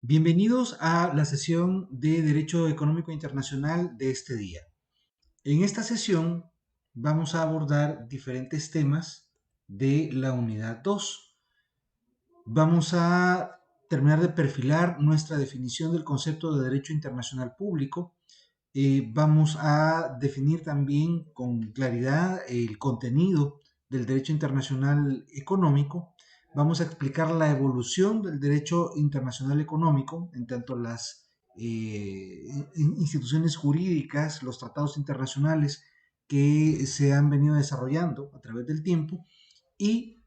Bienvenidos a la sesión de Derecho Económico Internacional de este día. En esta sesión vamos a abordar diferentes temas de la unidad 2. Vamos a terminar de perfilar nuestra definición del concepto de derecho internacional público. Vamos a definir también con claridad el contenido del derecho internacional económico. Vamos a explicar la evolución del derecho internacional económico en tanto las instituciones jurídicas, los tratados internacionales que se han venido desarrollando a través del tiempo, y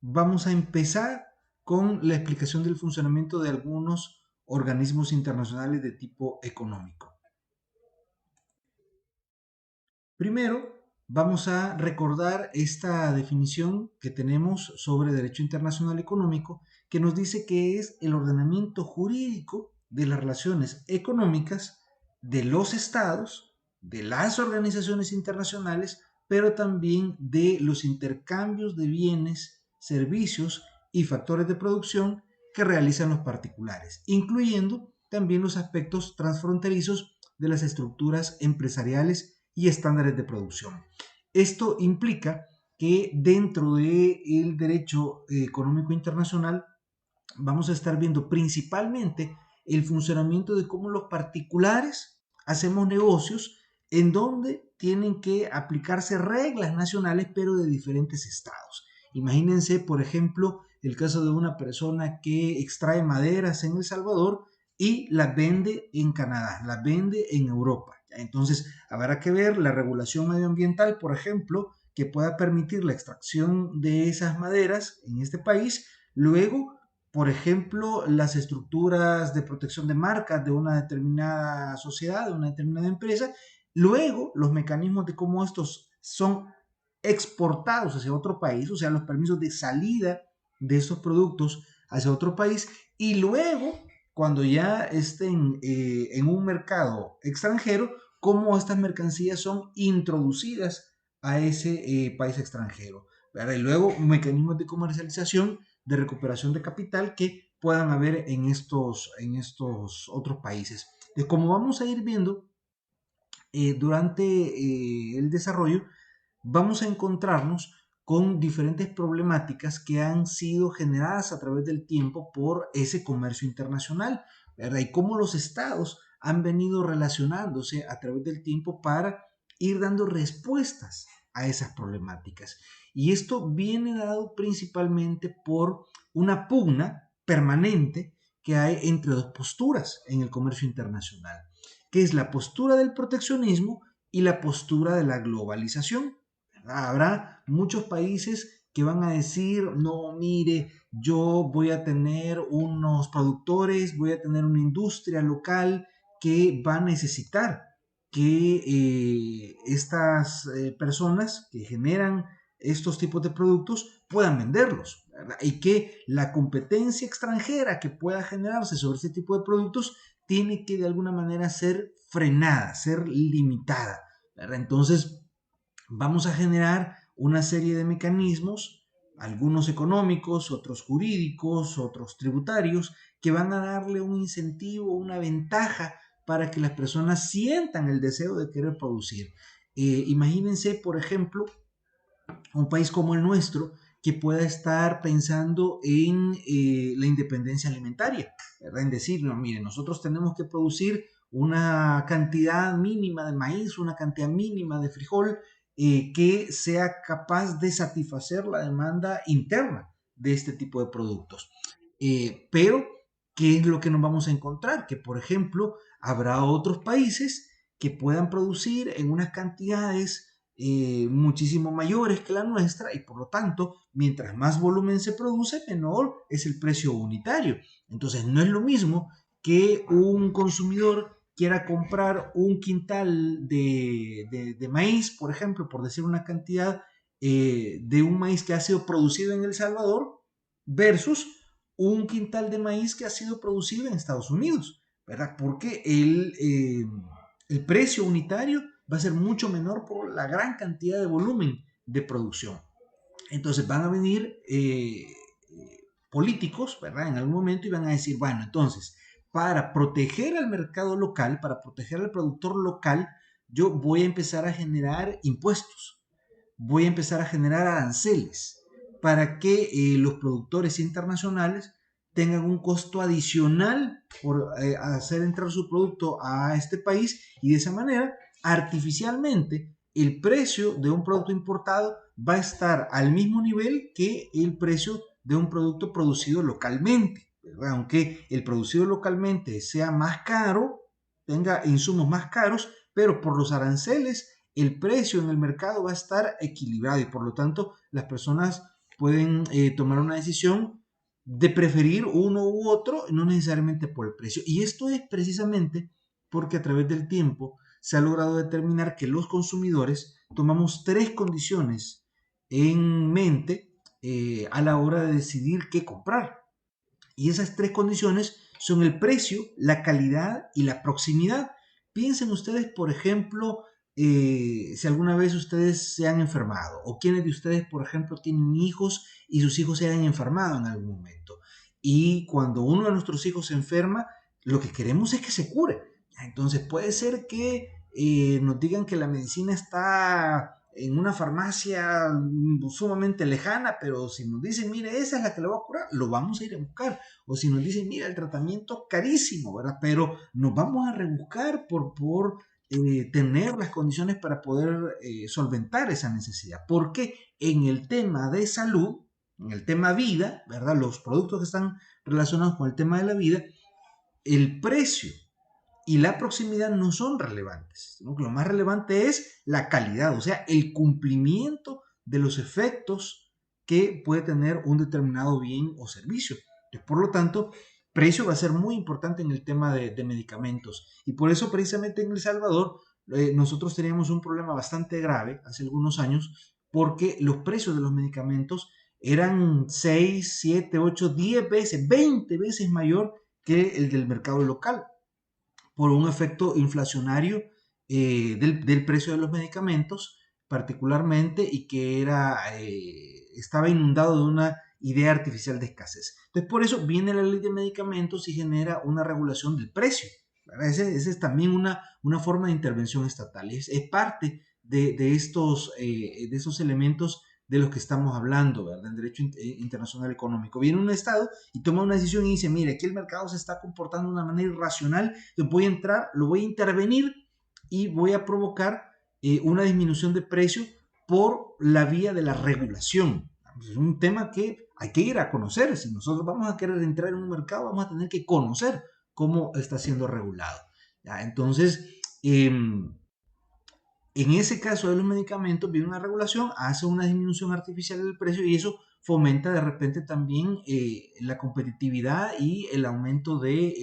vamos a empezar con la explicación del funcionamiento de algunos organismos internacionales de tipo económico. Primero, vamos a recordar esta definición que tenemos sobre derecho internacional económico, que nos dice que es el ordenamiento jurídico de las relaciones económicas de los estados, de las organizaciones internacionales, pero también de los intercambios de bienes, servicios y factores de producción que realizan los particulares, incluyendo también los aspectos transfronterizos de las estructuras empresariales y estándares de producción. Esto implica que dentro del derecho económico internacional vamos a estar viendo principalmente el funcionamiento de cómo los particulares hacemos negocios en donde tienen que aplicarse reglas nacionales pero de diferentes estados. Imagínense, por ejemplo, el caso de una persona que extrae maderas en El Salvador y las vende en Canadá, las vende en Europa. Entonces, habrá que ver la regulación medioambiental, por ejemplo, que pueda permitir la extracción de esas maderas en este país. Luego, por ejemplo, las estructuras de protección de marcas de una determinada sociedad, de una determinada empresa. Luego, los mecanismos de cómo estos son exportados hacia otro país, o sea, los permisos de salida de estos productos hacia otro país. Y luego, cuando ya estén en un mercado extranjero, cómo estas mercancías son introducidas a ese país extranjero, ¿verdad? Y luego mecanismos de comercialización, de recuperación de capital que puedan haber en estos otros países. Entonces, como vamos a ir viendo durante el desarrollo, vamos a encontrarnos con diferentes problemáticas que han sido generadas a través del tiempo por ese comercio internacional, ¿verdad? Y cómo los estados han venido relacionándose a través del tiempo para ir dando respuestas a esas problemáticas. Y esto viene dado principalmente por una pugna permanente que hay entre dos posturas en el comercio internacional, que es la postura del proteccionismo y la postura de la globalización. Habrá muchos países que van a decir, no, mire, yo voy a tener unos productores, voy a tener una industria local que va a necesitar que estas personas que generan estos tipos de productos puedan venderlos, ¿verdad? Y que la competencia extranjera que pueda generarse sobre este tipo de productos tiene que de alguna manera ser frenada, ser limitada, ¿verdad? Entonces, vamos a generar una serie de mecanismos, algunos económicos, otros jurídicos, otros tributarios, que van a darle un incentivo, una ventaja para que las personas sientan el deseo de querer producir. Imagínense, por ejemplo, un país como el nuestro que pueda estar pensando en la independencia alimentaria, ¿verdad? En decir, no, mire, nosotros tenemos que producir una cantidad mínima de maíz, una cantidad mínima de frijol que sea capaz de satisfacer la demanda interna de este tipo de productos. Pero, ¿qué es lo que nos vamos a encontrar? Que, por ejemplo, habrá otros países que puedan producir en unas cantidades muchísimo mayores que la nuestra y por lo tanto, mientras más volumen se produce, menor es el precio unitario. Entonces, no es lo mismo que un consumidor quiera comprar un quintal de maíz, por ejemplo, por decir una cantidad de un maíz que ha sido producido en El Salvador versus un quintal de maíz que ha sido producido en Estados Unidos, ¿verdad? Porque el precio unitario va a ser mucho menor por la gran cantidad de volumen de producción. Entonces van a venir políticos, ¿verdad? En algún momento iban a decir, bueno, entonces, para proteger al mercado local, para proteger al productor local, yo voy a empezar a generar impuestos, voy a empezar a generar aranceles para que los productores internacionales tengan un costo adicional por hacer entrar su producto a este país y de esa manera, artificialmente, el precio de un producto importado va a estar al mismo nivel que el precio de un producto producido localmente, ¿verdad? Aunque el producido localmente sea más caro, tenga insumos más caros, pero por los aranceles el precio en el mercado va a estar equilibrado y por lo tanto las personas pueden tomar una decisión de preferir uno u otro, no necesariamente por el precio. Y esto es precisamente porque a través del tiempo se ha logrado determinar que los consumidores tomamos tres condiciones en mente a la hora de decidir qué comprar. Y esas tres condiciones son el precio, la calidad y la proximidad. Piensen ustedes, por ejemplo, si alguna vez ustedes se han enfermado o quienes de ustedes, por ejemplo, tienen hijos y sus hijos se han enfermado en algún momento. Y cuando uno de nuestros hijos se enferma, lo que queremos es que se cure. Entonces puede ser que nos digan que la medicina está en una farmacia sumamente lejana, pero si nos dicen, mire, esa es la que le va a curar, lo vamos a ir a buscar. O si nos dicen, mira, el tratamiento carísimo, ¿verdad? Pero nos vamos a rebuscar por tener las condiciones para poder solventar esa necesidad. Porque en el tema de salud, en el tema vida, ¿verdad? Los productos que están relacionados con el tema de la vida, el precio y la proximidad no son relevantes, ¿no? Lo más relevante es la calidad, o sea, el cumplimiento de los efectos que puede tener un determinado bien o servicio. Entonces, por lo tanto, precio va a ser muy importante en el tema de medicamentos. Y por eso precisamente en El Salvador nosotros teníamos un problema bastante grave hace algunos años porque los precios de los medicamentos eran 6, 7, 8, 10 veces, 20 veces mayor que el del mercado local por un efecto inflacionario del precio de los medicamentos particularmente y que estaba inundado de una idea artificial de escasez. Entonces por eso viene la ley de medicamentos y genera una regulación del precio. Esa es también una forma de intervención estatal. Es parte de estos elementos de los que estamos hablando, ¿verdad? En derecho internacional económico. Viene un Estado y toma una decisión y dice, mire, aquí el mercado se está comportando de una manera irracional, yo voy a entrar, lo voy a intervenir y voy a provocar una disminución de precio por la vía de la regulación. Es un tema que hay que ir a conocer. Si nosotros vamos a querer entrar en un mercado, vamos a tener que conocer cómo está siendo regulado. ¿Ya? Entonces, en ese caso de los medicamentos, viene una regulación, hace una disminución artificial del precio y eso fomenta de repente también la competitividad y el aumento de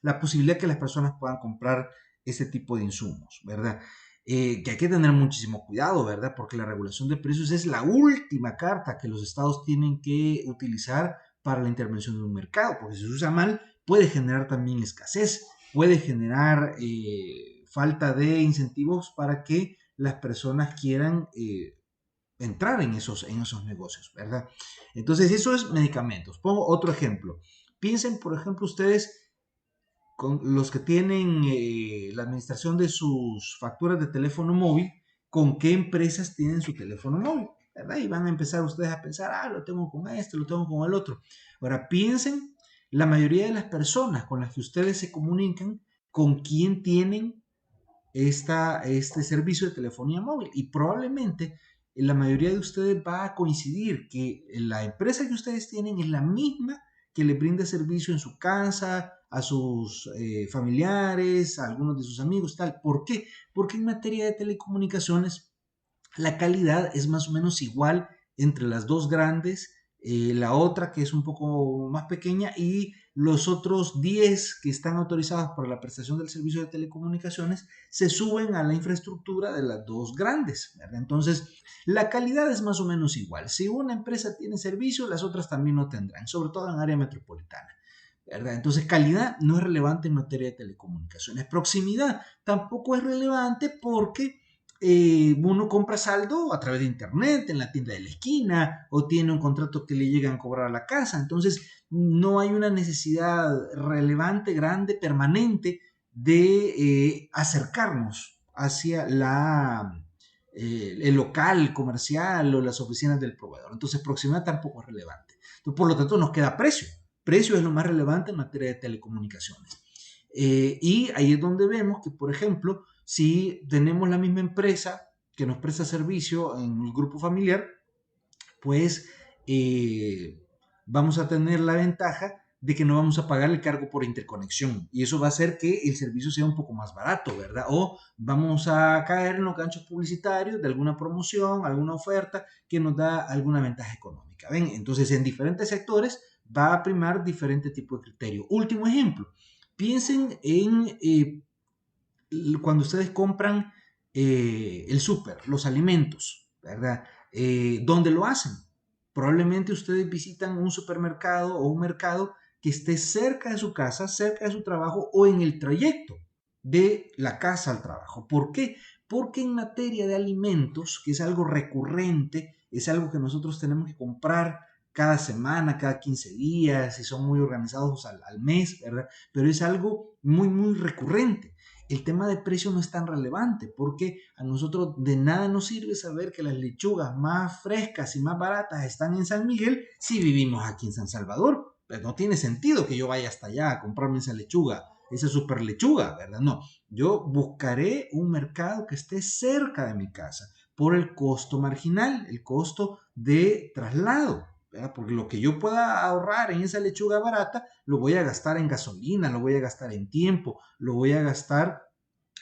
la posibilidad que las personas puedan comprar ese tipo de insumos, ¿verdad? Que hay que tener muchísimo cuidado, ¿verdad? Porque la regulación de precios es la última carta que los estados tienen que utilizar para la intervención de un mercado, porque si se usa mal puede generar también escasez, puede generar falta de incentivos para que las personas quieran entrar en esos negocios, ¿verdad? Entonces, eso es medicamentos. Pongo otro ejemplo. Piensen, por ejemplo, ustedes con los que tienen la administración de sus facturas de teléfono móvil, con qué empresas tienen su teléfono móvil, ¿verdad? Y van a empezar ustedes a pensar, lo tengo con este, lo tengo con el otro. Ahora, piensen la mayoría de las personas con las que ustedes se comunican, con quién tienen este servicio de telefonía móvil y probablemente la mayoría de ustedes va a coincidir que la empresa que ustedes tienen es la misma que le brinda servicio en su casa, a sus familiares, a algunos de sus amigos, tal. ¿Por qué? Porque en materia de telecomunicaciones la calidad es más o menos igual entre las dos grandes, la otra que es un poco más pequeña y los otros 10 que están autorizados para la prestación del servicio de telecomunicaciones se suben a la infraestructura de las dos grandes, ¿verdad? Entonces, la calidad es más o menos igual. Si una empresa tiene servicio, las otras también lo tendrán, sobre todo en área metropolitana. ¿Verdad? Entonces, calidad no es relevante en materia de telecomunicaciones. Proximidad tampoco es relevante porque uno compra saldo a través de internet, en la tienda de la esquina, o tiene un contrato que le llegan a cobrar a la casa. Entonces, no hay una necesidad relevante, grande, permanente de acercarnos hacia el local comercial o las oficinas del proveedor. Entonces, proximidad tampoco es relevante. Entonces, por lo tanto, nos queda precio. Precio es lo más relevante en materia de telecomunicaciones. Y ahí es donde vemos que, por ejemplo, si tenemos la misma empresa que nos presta servicio en el grupo familiar, pues vamos a tener la ventaja de que no vamos a pagar el cargo por interconexión y eso va a hacer que el servicio sea un poco más barato, ¿verdad? O vamos a caer en los ganchos publicitarios de alguna promoción, alguna oferta que nos da alguna ventaja económica. ¿Ven? Entonces, en diferentes sectores va a primar diferente tipo de criterio. Último ejemplo, piensen en cuando ustedes compran el súper, los alimentos, ¿verdad? ¿Dónde lo hacen? Probablemente ustedes visitan un supermercado o un mercado que esté cerca de su casa, cerca de su trabajo o en el trayecto de la casa al trabajo. ¿Por qué? Porque en materia de alimentos, que es algo recurrente, es algo que nosotros tenemos que comprar cada semana, cada 15 días, y son muy organizados al mes, ¿verdad? Pero es algo muy, muy recurrente. El tema de precio no es tan relevante porque a nosotros de nada nos sirve saber que las lechugas más frescas y más baratas están en San Miguel si vivimos aquí en San Salvador. Pues no tiene sentido que yo vaya hasta allá a comprarme esa lechuga, esa super lechuga, ¿verdad? No, yo buscaré un mercado que esté cerca de mi casa por el costo marginal, el costo de traslado. ¿Verdad? Porque lo que yo pueda ahorrar en esa lechuga barata, lo voy a gastar en gasolina, lo voy a gastar en tiempo, lo voy a gastar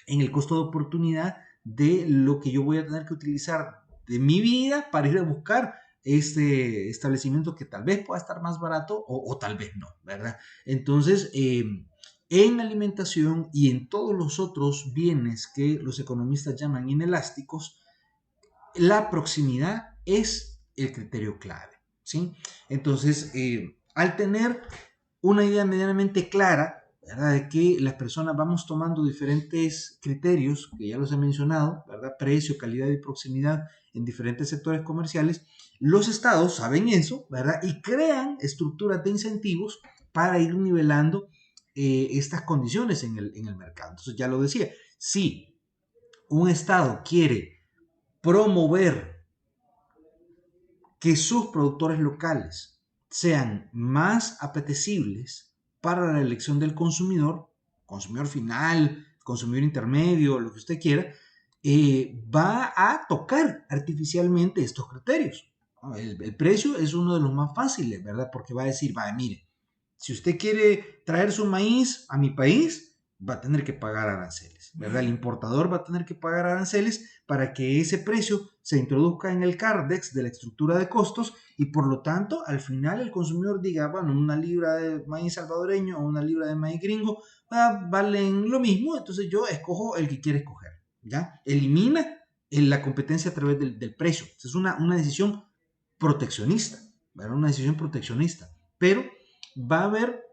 en el costo de oportunidad de lo que yo voy a tener que utilizar de mi vida para ir a buscar este establecimiento que tal vez pueda estar más barato o tal vez no, ¿verdad? Entonces, en alimentación y en todos los otros bienes que los economistas llaman inelásticos, la proximidad es el criterio clave, ¿sí? Entonces, al tener una idea medianamente clara, ¿verdad? De que las personas vamos tomando diferentes criterios, que ya los he mencionado, ¿verdad? Precio, calidad y proximidad en diferentes sectores comerciales, los estados saben eso, ¿verdad? Y crean estructuras de incentivos para ir nivelando estas condiciones en el mercado. Entonces, ya lo decía, si un estado quiere promover que sus productores locales sean más apetecibles para la elección del consumidor, consumidor final, consumidor intermedio, lo que usted quiera, va a tocar artificialmente estos criterios. El precio es uno de los más fáciles, ¿verdad? Porque va a decir, va, mire, si usted quiere traer su maíz a mi país, va a tener que pagar aranceles, ¿verdad? El importador va a tener que pagar aranceles para que ese precio se introduzca en el CARDEX de la estructura de costos y por lo tanto al final el consumidor diga, bueno, una libra de maíz salvadoreño o una libra de maíz gringo valen lo mismo, entonces yo escojo el que quiere escoger, ¿ya? Elimina la competencia a través del precio. Es una decisión proteccionista, ¿verdad? Una decisión proteccionista, pero va a haber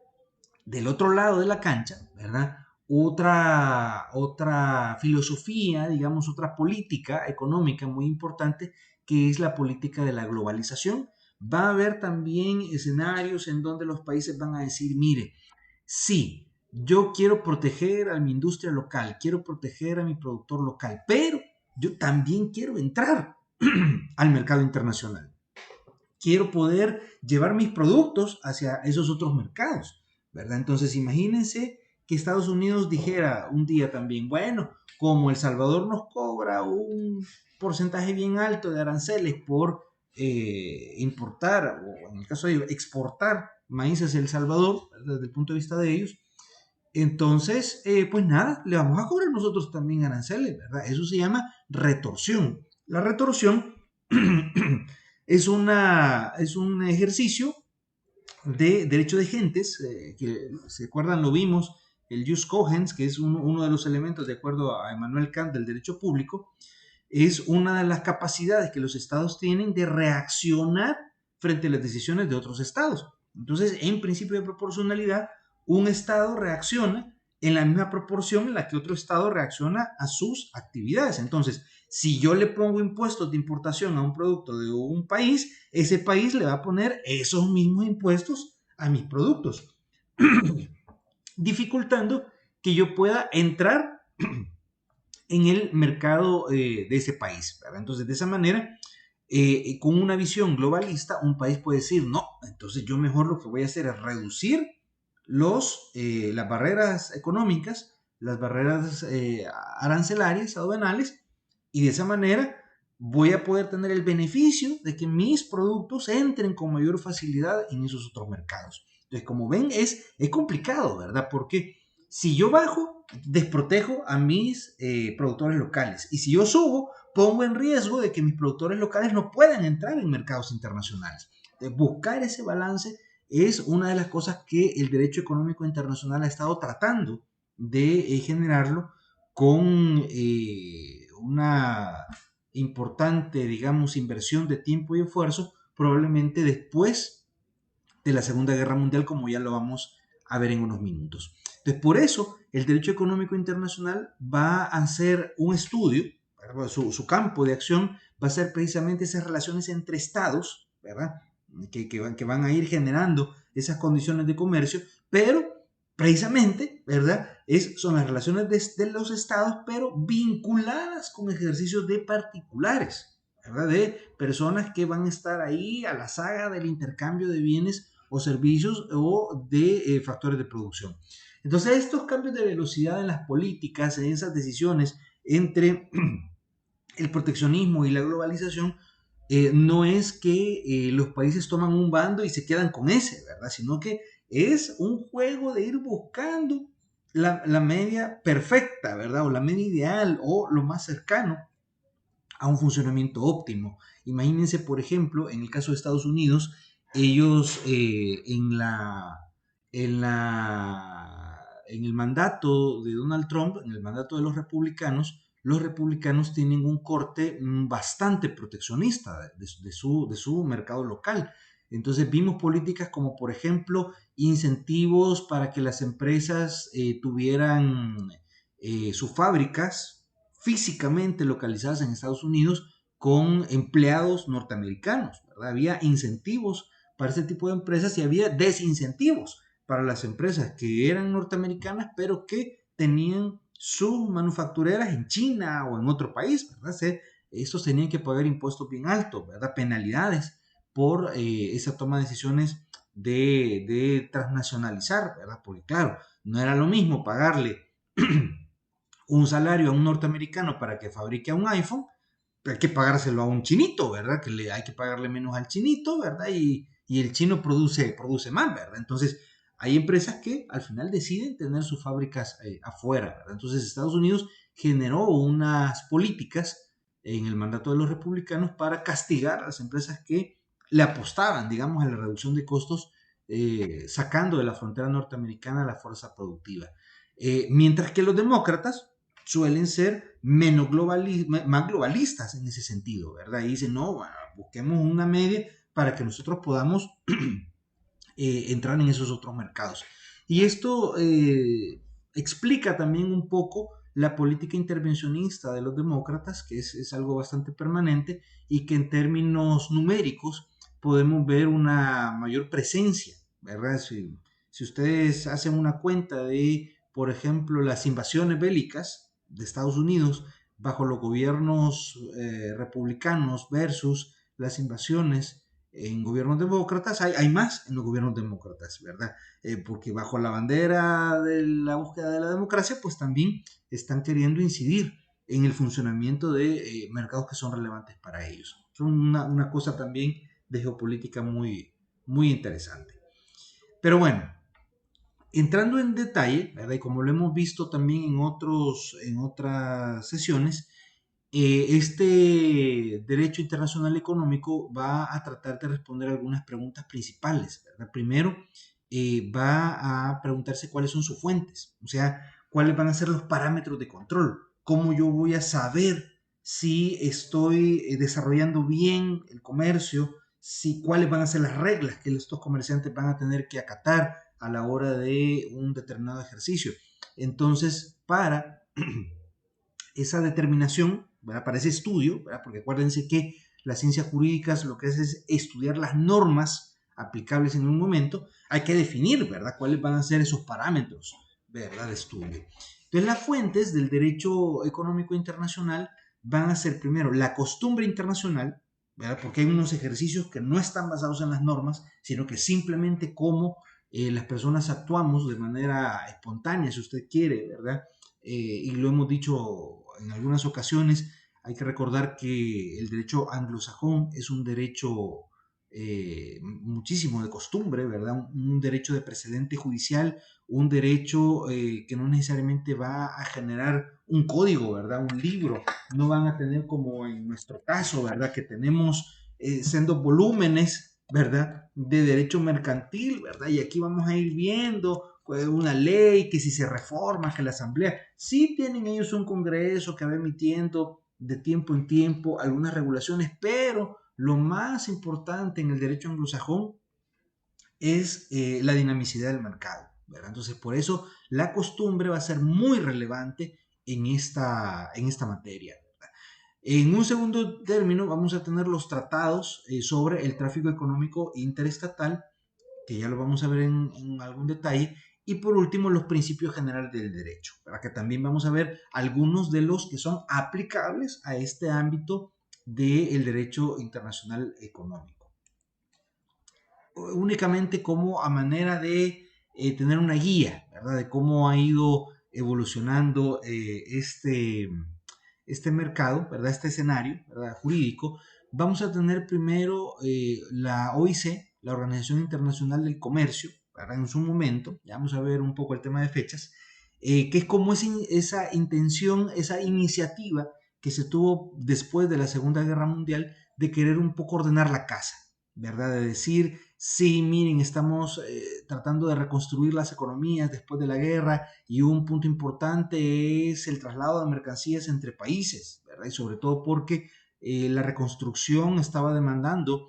del otro lado de la cancha, ¿verdad? Otra filosofía, digamos, otra política económica muy importante, que es la política de la globalización. Va a haber también escenarios en donde los países van a decir, mire, sí, yo quiero proteger a mi industria local, quiero proteger a mi productor local, pero yo también quiero entrar al mercado internacional. Quiero poder llevar mis productos hacia esos otros mercados, ¿verdad? Entonces, imagínense que Estados Unidos dijera un día también, bueno, como El Salvador nos cobra un porcentaje bien alto de aranceles por importar, o en el caso de exportar maíz hacia El Salvador, ¿verdad? Desde el punto de vista de ellos, entonces, pues nada, le vamos a cobrar nosotros también aranceles, ¿verdad? Eso se llama retorsión. La retorsión es un ejercicio de derecho de gentes, que se acuerdan, lo vimos, el jus cogens, que es uno de los elementos, de acuerdo a Emmanuel Kant, del derecho público, es una de las capacidades que los estados tienen de reaccionar frente a las decisiones de otros estados. Entonces, en principio de proporcionalidad, un estado reacciona en la misma proporción en la que otro estado reacciona a sus actividades. Entonces, Si yo le pongo impuestos de importación a un producto de un país, ese país le va a poner esos mismos impuestos a mis productos, dificultando que yo pueda entrar en el mercado de ese país, ¿verdad? Entonces, de esa manera, con una visión globalista, un país puede decir, no, entonces yo mejor lo que voy a hacer es reducir las barreras económicas, las barreras arancelarias, aduanales, y de esa manera voy a poder tener el beneficio de que mis productos entren con mayor facilidad en esos otros mercados. Entonces, como ven, es complicado, ¿verdad? Porque si yo bajo, desprotejo a mis productores locales. Y si yo subo, pongo en riesgo de que mis productores locales no puedan entrar en mercados internacionales. Entonces, buscar ese balance es una de las cosas que el derecho económico internacional ha estado tratando de generarlo con una importante, digamos, inversión de tiempo y esfuerzo, probablemente después de la Segunda Guerra Mundial, como ya lo vamos a ver en unos minutos. Entonces, por eso, el derecho económico internacional va a hacer un estudio, su campo de acción va a ser precisamente esas relaciones entre estados, ¿verdad? Que van a ir generando esas condiciones de comercio, pero precisamente, ¿verdad? Son las relaciones de los estados, pero vinculadas con ejercicios de particulares, ¿verdad? De personas que van a estar ahí a la saga del intercambio de bienes o servicios o de factores de producción. Entonces, estos cambios de velocidad en las políticas, en esas decisiones entre el proteccionismo y la globalización, no es que los países toman un bando y se quedan con ese, ¿verdad? Sino que es un juego de ir buscando la media perfecta, ¿verdad? O la media ideal o lo más cercano a un funcionamiento óptimo. Imagínense, por ejemplo, en el caso de Estados Unidos, ellos en el mandato de Donald Trump, en el mandato de los republicanos tienen un corte bastante proteccionista de su mercado local. Entonces vimos políticas como, por ejemplo, incentivos para que las empresas tuvieran sus fábricas físicamente localizadas en Estados Unidos con empleados norteamericanos, ¿verdad? Había incentivos para ese tipo de empresas y había desincentivos para las empresas que eran norteamericanas pero que tenían sus manufactureras en China o en otro país, ¿verdad? Estos tenían que pagar impuestos bien altos, ¿verdad? Penalidades por esa toma de decisiones de transnacionalizar, ¿verdad? Porque claro, no era lo mismo pagarle un salario a un norteamericano para que fabrique un iPhone, hay que pagárselo a un chinito, ¿verdad? Hay que pagarle menos al chinito, ¿verdad? Y el chino produce más, ¿verdad? Entonces, hay empresas que al final deciden tener sus fábricas afuera, ¿verdad? Entonces, Estados Unidos generó unas políticas en el mandato de los republicanos para castigar a las empresas que le apostaban, digamos, a la reducción de costos, sacando de la frontera norteamericana la fuerza productiva. Mientras que los demócratas suelen ser más globalistas en ese sentido, ¿verdad? Y dicen, no, bueno, busquemos una media para que nosotros podamos entrar en esos otros mercados. Y esto explica también un poco la política intervencionista de los demócratas, que es algo bastante permanente y que en términos numéricos podemos ver una mayor presencia, ¿verdad? Si ustedes hacen una cuenta de, por ejemplo, las invasiones bélicas de Estados Unidos bajo los gobiernos republicanos versus las invasiones en gobiernos demócratas, hay más en los gobiernos demócratas, ¿verdad? Porque bajo la bandera de la búsqueda de la democracia, pues también están queriendo incidir en el funcionamiento de mercados que son relevantes para ellos. Son una cosa también de geopolítica muy interesante. Pero bueno, entrando en detalle, ¿verdad? Y como lo hemos visto también en otras sesiones, este derecho internacional económico va a tratar de responder algunas preguntas principales, ¿verdad? Primero, va a preguntarse cuáles son sus fuentes, o sea, cuáles van a ser los parámetros de control, cómo yo voy a saber si estoy desarrollando bien el comercio, cuáles van a ser las reglas que estos comerciantes van a tener que acatar a la hora de un determinado ejercicio. Entonces, para esa determinación, ¿verdad? Para ese estudio, ¿verdad? Porque acuérdense que las ciencias jurídicas lo que hace es estudiar las normas aplicables en un momento, hay que definir, ¿verdad? ¿Cuáles van a ser esos parámetros, ¿verdad? De estudio. Entonces, las fuentes del derecho económico internacional van a ser primero la costumbre internacional, ¿verdad? Porque hay unos ejercicios que no están basados en las normas, sino que simplemente cómo las personas actuamos de manera espontánea, si usted quiere, ¿verdad? Y lo hemos dicho en algunas ocasiones, hay que recordar que el derecho anglosajón es un derecho muchísimo de costumbre, ¿verdad? Un derecho de precedente judicial, un derecho que no necesariamente va a generar un código, ¿verdad? Un libro, no van a tener como en nuestro caso, ¿verdad? Que tenemos siendo volúmenes, ¿verdad? De derecho mercantil, ¿verdad? Y aquí vamos a ir viendo pues, una ley que si se reforma, que la asamblea, sí tienen ellos un congreso que va emitiendo de tiempo en tiempo algunas regulaciones, pero lo más importante en el derecho anglosajón es la dinamicidad del mercado, ¿verdad? Entonces, por eso la costumbre va a ser muy relevante en esta materia. En un segundo término, vamos a tener los tratados sobre el tráfico económico interestatal, que ya lo vamos a ver en algún detalle. Y por último, los principios generales del derecho, para que también vamos a ver algunos de los que son aplicables a este ámbito del derecho internacional económico. Únicamente como a manera de tener una guía, ¿verdad? De cómo ha ido evolucionando este mercado, ¿verdad? Este escenario, ¿verdad? Jurídico. Vamos a tener primero la OIC, la Organización Internacional del Comercio, ¿verdad? En su momento, ya vamos a ver un poco el tema de fechas, que es como esa intención, esa iniciativa que se tuvo después de la Segunda Guerra Mundial de querer un poco ordenar la casa, ¿verdad? De decir, sí, miren, estamos tratando de reconstruir las economías después de la guerra y un punto importante es el traslado de mercancías entre países, ¿verdad? Y sobre todo porque la reconstrucción estaba demandando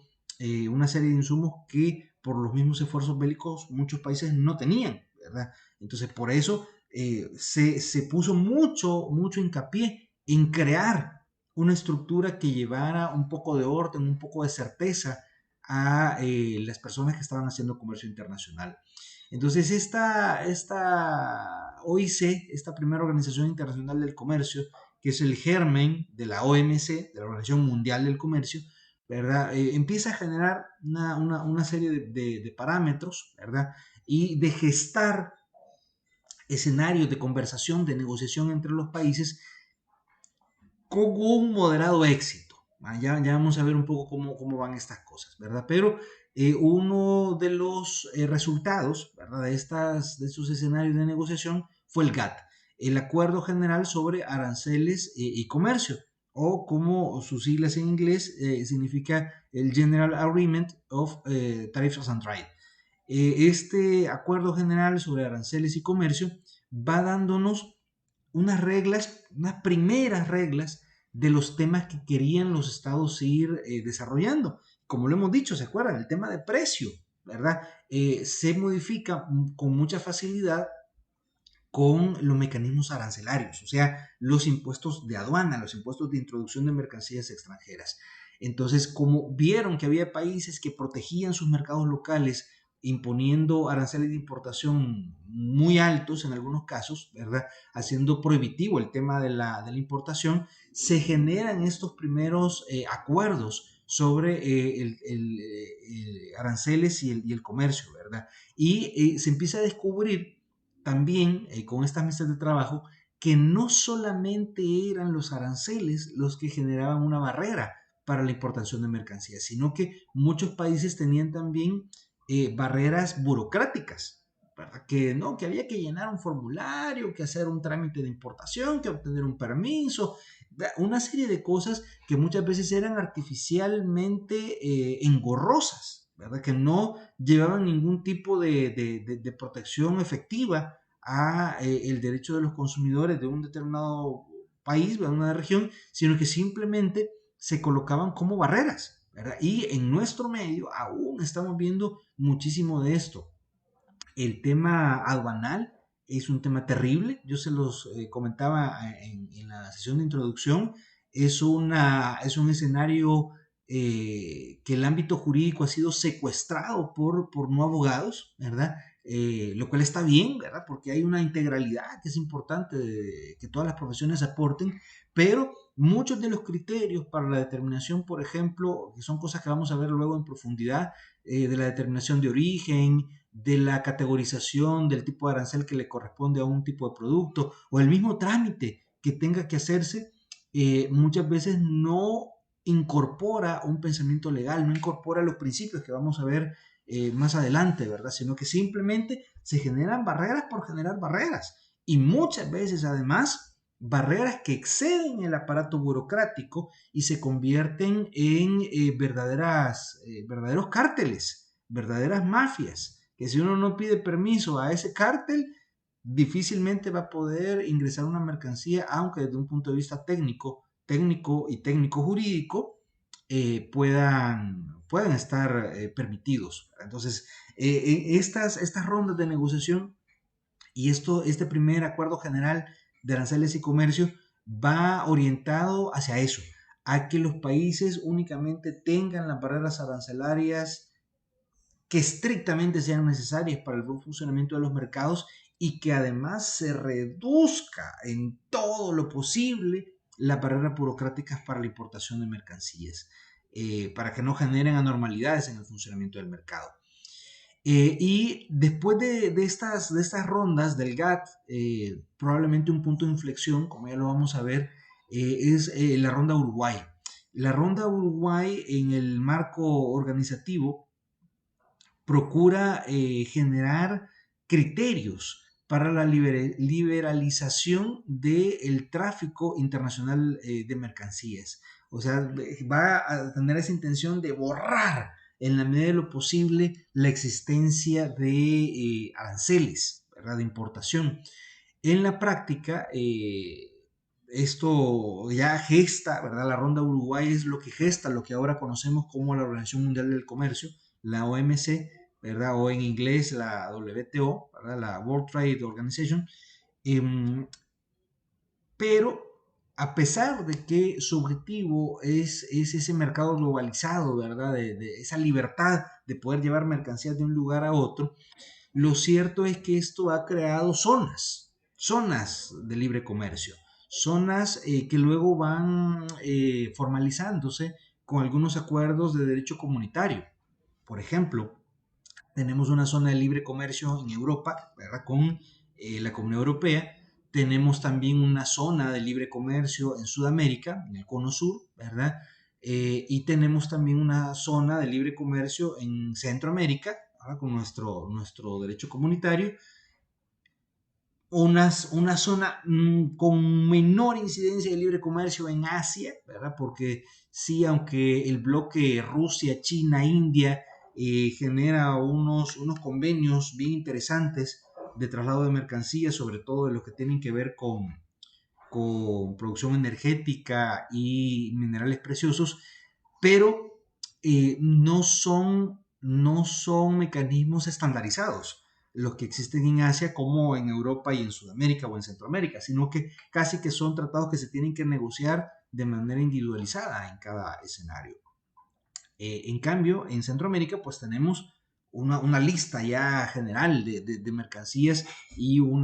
una serie de insumos que por los mismos esfuerzos bélicos muchos países no tenían, ¿verdad? Entonces, por eso se puso mucho hincapié en crear una estructura que llevara un poco de orden, un poco de certeza a las personas que estaban haciendo comercio internacional. Entonces, esta OIC, esta primera Organización Internacional del Comercio, que es el germen de la OMC, de la Organización Mundial del Comercio, ¿verdad? Empieza a generar una serie de parámetros, ¿verdad? Y de gestar escenarios de conversación, de negociación entre los países con un moderado éxito. Ya vamos a ver un poco cómo van estas cosas, ¿verdad? Pero uno de los resultados, ¿verdad? De estos escenarios de negociación fue el GATT, el Acuerdo General sobre Aranceles y Comercio, o como sus siglas en inglés significa el General Agreement of Tariffs and Trade. Este Acuerdo General sobre Aranceles y Comercio va dándonos unas reglas, unas primeras reglas de los temas que querían los estados ir desarrollando. Como lo hemos dicho, ¿se acuerdan? El tema de precio, ¿verdad? Se modifica con mucha facilidad con los mecanismos arancelarios, o sea, los impuestos de aduana, los impuestos de introducción de mercancías extranjeras. Entonces, como vieron que había países que protegían sus mercados locales imponiendo aranceles de importación muy altos en algunos casos, ¿verdad? Haciendo prohibitivo el tema de la importación, se generan estos primeros acuerdos sobre aranceles y el comercio, ¿verdad? Y se empieza a descubrir también con estas mesas de trabajo que no solamente eran los aranceles los que generaban una barrera para la importación de mercancías, sino que muchos países tenían también barreras burocráticas, ¿verdad? Que no, que había que llenar un formulario, que hacer un trámite de importación, que obtener un permiso, una serie de cosas que muchas veces eran artificialmente engorrosas, ¿verdad? Que no llevaban ningún tipo de protección efectiva a el derecho de los consumidores de un determinado país, de una región, sino que simplemente se colocaban como barreras, ¿verdad? Y en nuestro medio aún estamos viendo muchísimo de esto. El tema aduanal es un tema terrible. Yo se los comentaba en la sesión de introducción. es un escenario que el ámbito jurídico ha sido secuestrado por no abogados, ¿verdad? Lo cual está bien, ¿verdad? Porque hay una integralidad que es importante que todas las profesiones aporten, pero muchos de los criterios para la determinación, por ejemplo, que son cosas que vamos a ver luego en profundidad, de la determinación de origen, de la categorización del tipo de arancel que le corresponde a un tipo de producto, o el mismo trámite que tenga que hacerse, muchas veces no incorpora un pensamiento legal, no incorpora los principios que vamos a ver más adelante, ¿verdad? Sino que simplemente se generan barreras por generar barreras. Y muchas veces, además, barreras que exceden el aparato burocrático y se convierten en verdaderos cárteles, verdaderas mafias, que si uno no pide permiso a ese cártel, difícilmente va a poder ingresar una mercancía, aunque desde un punto de vista técnico y técnico jurídico puedan estar permitidos. Entonces, estas rondas de negociación y este primer acuerdo general de aranceles y comercio va orientado hacia eso, a que los países únicamente tengan las barreras arancelarias que estrictamente sean necesarias para el buen funcionamiento de los mercados y que además se reduzca en todo lo posible las barreras burocráticas para la importación de mercancías, para que no generen anormalidades en el funcionamiento del mercado. Y después de estas rondas del GATT, probablemente un punto de inflexión, como ya lo vamos a ver, es la ronda Uruguay. La ronda Uruguay en el marco organizativo procura generar criterios para la liberalización del tráfico internacional de mercancías. O sea, va a tener esa intención de borrar en la medida de lo posible la existencia de aranceles, ¿verdad? De importación. En la práctica, esto ya gesta, ¿verdad? La ronda Uruguay es lo que gesta lo que ahora conocemos como la Organización Mundial del Comercio, la OMC, ¿verdad? O en inglés la WTO, ¿verdad? La World Trade Organization. Eh, pero a pesar de que su objetivo es ese mercado globalizado, ¿verdad? De esa libertad de poder llevar mercancías de un lugar a otro, lo cierto es que esto ha creado zonas de libre comercio, zonas que luego van formalizándose con algunos acuerdos de derecho comunitario. Por ejemplo, tenemos una zona de libre comercio en Europa, ¿verdad? Con la Comunidad Europea. Tenemos también una zona de libre comercio en Sudamérica, en el Cono Sur, ¿verdad? Y tenemos también una zona de libre comercio en Centroamérica, ¿verdad? Con nuestro derecho comunitario. Una zona con menor incidencia de libre comercio en Asia, ¿verdad? Porque sí, aunque el bloque Rusia, China, India genera unos convenios bien interesantes de traslado de mercancías, sobre todo de lo que tienen que ver con producción energética y minerales preciosos, pero no son mecanismos estandarizados los que existen en Asia como en Europa y en Sudamérica o en Centroamérica, sino que casi que son tratados que se tienen que negociar de manera individualizada en cada escenario. En cambio, en Centroamérica, pues tenemos una lista ya general de mercancías y o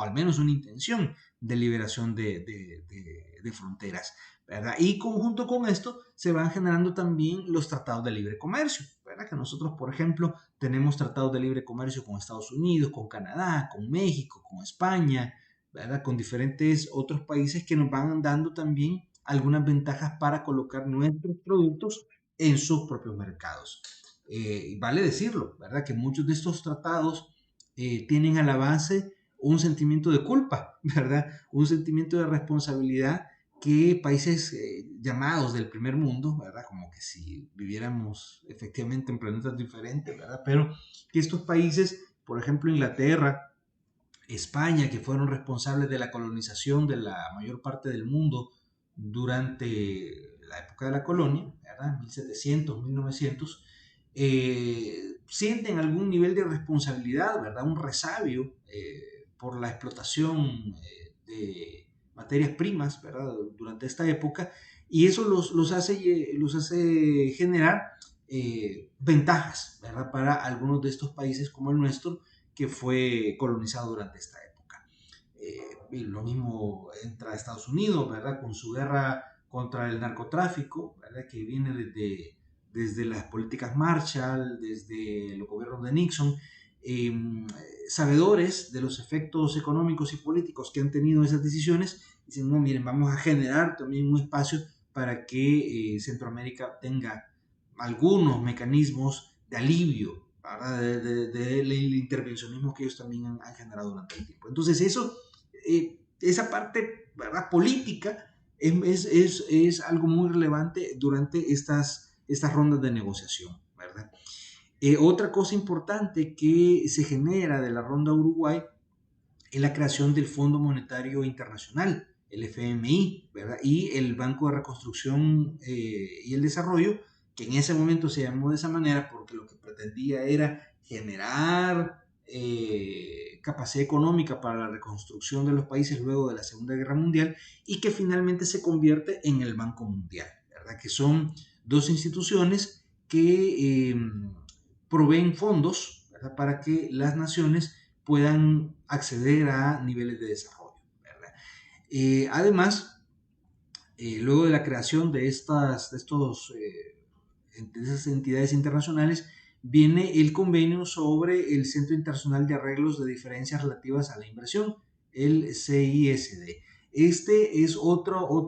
al menos una intención de liberación de fronteras, ¿verdad? Y conjunto con esto se van generando también los tratados de libre comercio, ¿verdad? Que nosotros, por ejemplo, tenemos tratados de libre comercio con Estados Unidos, con Canadá, con México, con España, ¿verdad? Con diferentes otros países que nos van dando también algunas ventajas para colocar nuestros productos en sus propios mercados. Vale decirlo, ¿verdad? Que muchos de estos tratados tienen a la base un sentimiento de culpa, ¿verdad? Un sentimiento de responsabilidad que países llamados del primer mundo, ¿verdad? Como que si viviéramos efectivamente en planetas diferentes, ¿verdad? Pero que estos países, por ejemplo Inglaterra, España, que fueron responsables de la colonización de la mayor parte del mundo durante la época de la colonia, ¿verdad? 1700, 1900, sienten algún nivel de responsabilidad, ¿verdad? Un resabio por la explotación materias primas, ¿verdad? Durante esta época, y eso los hace generar ventajas, ¿verdad? Para algunos de estos países como el nuestro, que fue colonizado durante esta época. Y lo mismo entra a Estados Unidos, ¿verdad? Con su guerra contra el narcotráfico, ¿verdad? Que viene desde las políticas Marshall, desde los gobiernos de Nixon, eh, sabedores de los efectos económicos y políticos que han tenido esas decisiones, dicen, no, miren, vamos a generar también un espacio para que Centroamérica tenga algunos mecanismos de alivio, ¿verdad? Del intervencionismo que ellos también han generado durante el tiempo. Entonces eso, esa parte, ¿verdad?, política es algo muy relevante durante estas rondas de negociación, ¿verdad? Otra cosa importante que se genera de la ronda Uruguay es la creación del Fondo Monetario Internacional, el FMI, ¿verdad? Y el Banco de Reconstrucción y el Desarrollo, que en ese momento se llamó de esa manera porque lo que pretendía era generar capacidad económica para la reconstrucción de los países luego de la Segunda Guerra Mundial, y que finalmente se convierte en el Banco Mundial, ¿verdad? Que son dos instituciones que proveen fondos, ¿verdad?, para que las naciones puedan acceder a niveles de desarrollo, ¿verdad? Además, luego de la creación de esas entidades internacionales, viene el convenio sobre el Centro Internacional de Arreglos de Diferencias Relativas a la Inversión, el CISD. Este es otro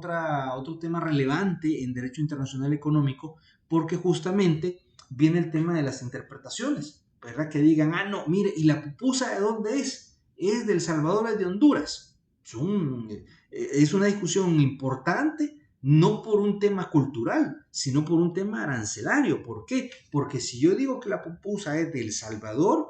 tema relevante en derecho internacional económico, porque justamente viene el tema de las interpretaciones, ¿verdad? Que digan, ah, no, mire, ¿y la pupusa de dónde es? Es de El Salvador, es de Honduras. Es una discusión importante, no por un tema cultural, sino por un tema arancelario. ¿Por qué? Porque si yo digo que la pupusa es de El Salvador,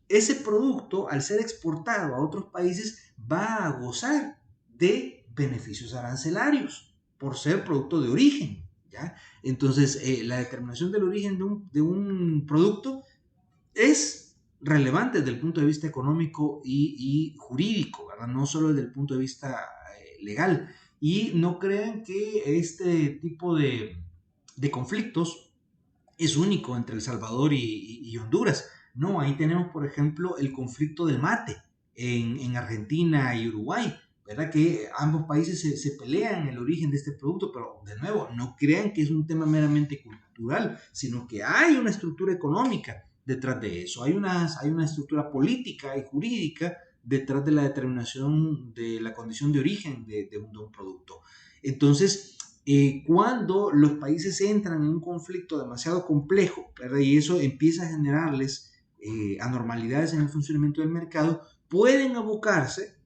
ese producto, al ser exportado a otros países, va a gozar de beneficios arancelarios por ser producto de origen, ¿ya? Entonces, la determinación del origen de un producto es relevante desde el punto de vista económico y jurídico, ¿verdad? No solo desde el punto de vista legal. Y no crean que este tipo de conflictos es único entre El Salvador y Honduras. No, ahí tenemos, por ejemplo, el conflicto del mate en Argentina y Uruguay, ¿verdad? Que ambos países se pelean el origen de este producto, pero de nuevo, no crean que es un tema meramente cultural, sino que hay una estructura económica detrás de eso, hay una estructura política y jurídica detrás de la determinación de la condición de origen de un producto. Entonces, cuando los países entran en un conflicto demasiado complejo, ¿verdad?, y eso empieza a generarles anormalidades en el funcionamiento del mercado, pueden abocarse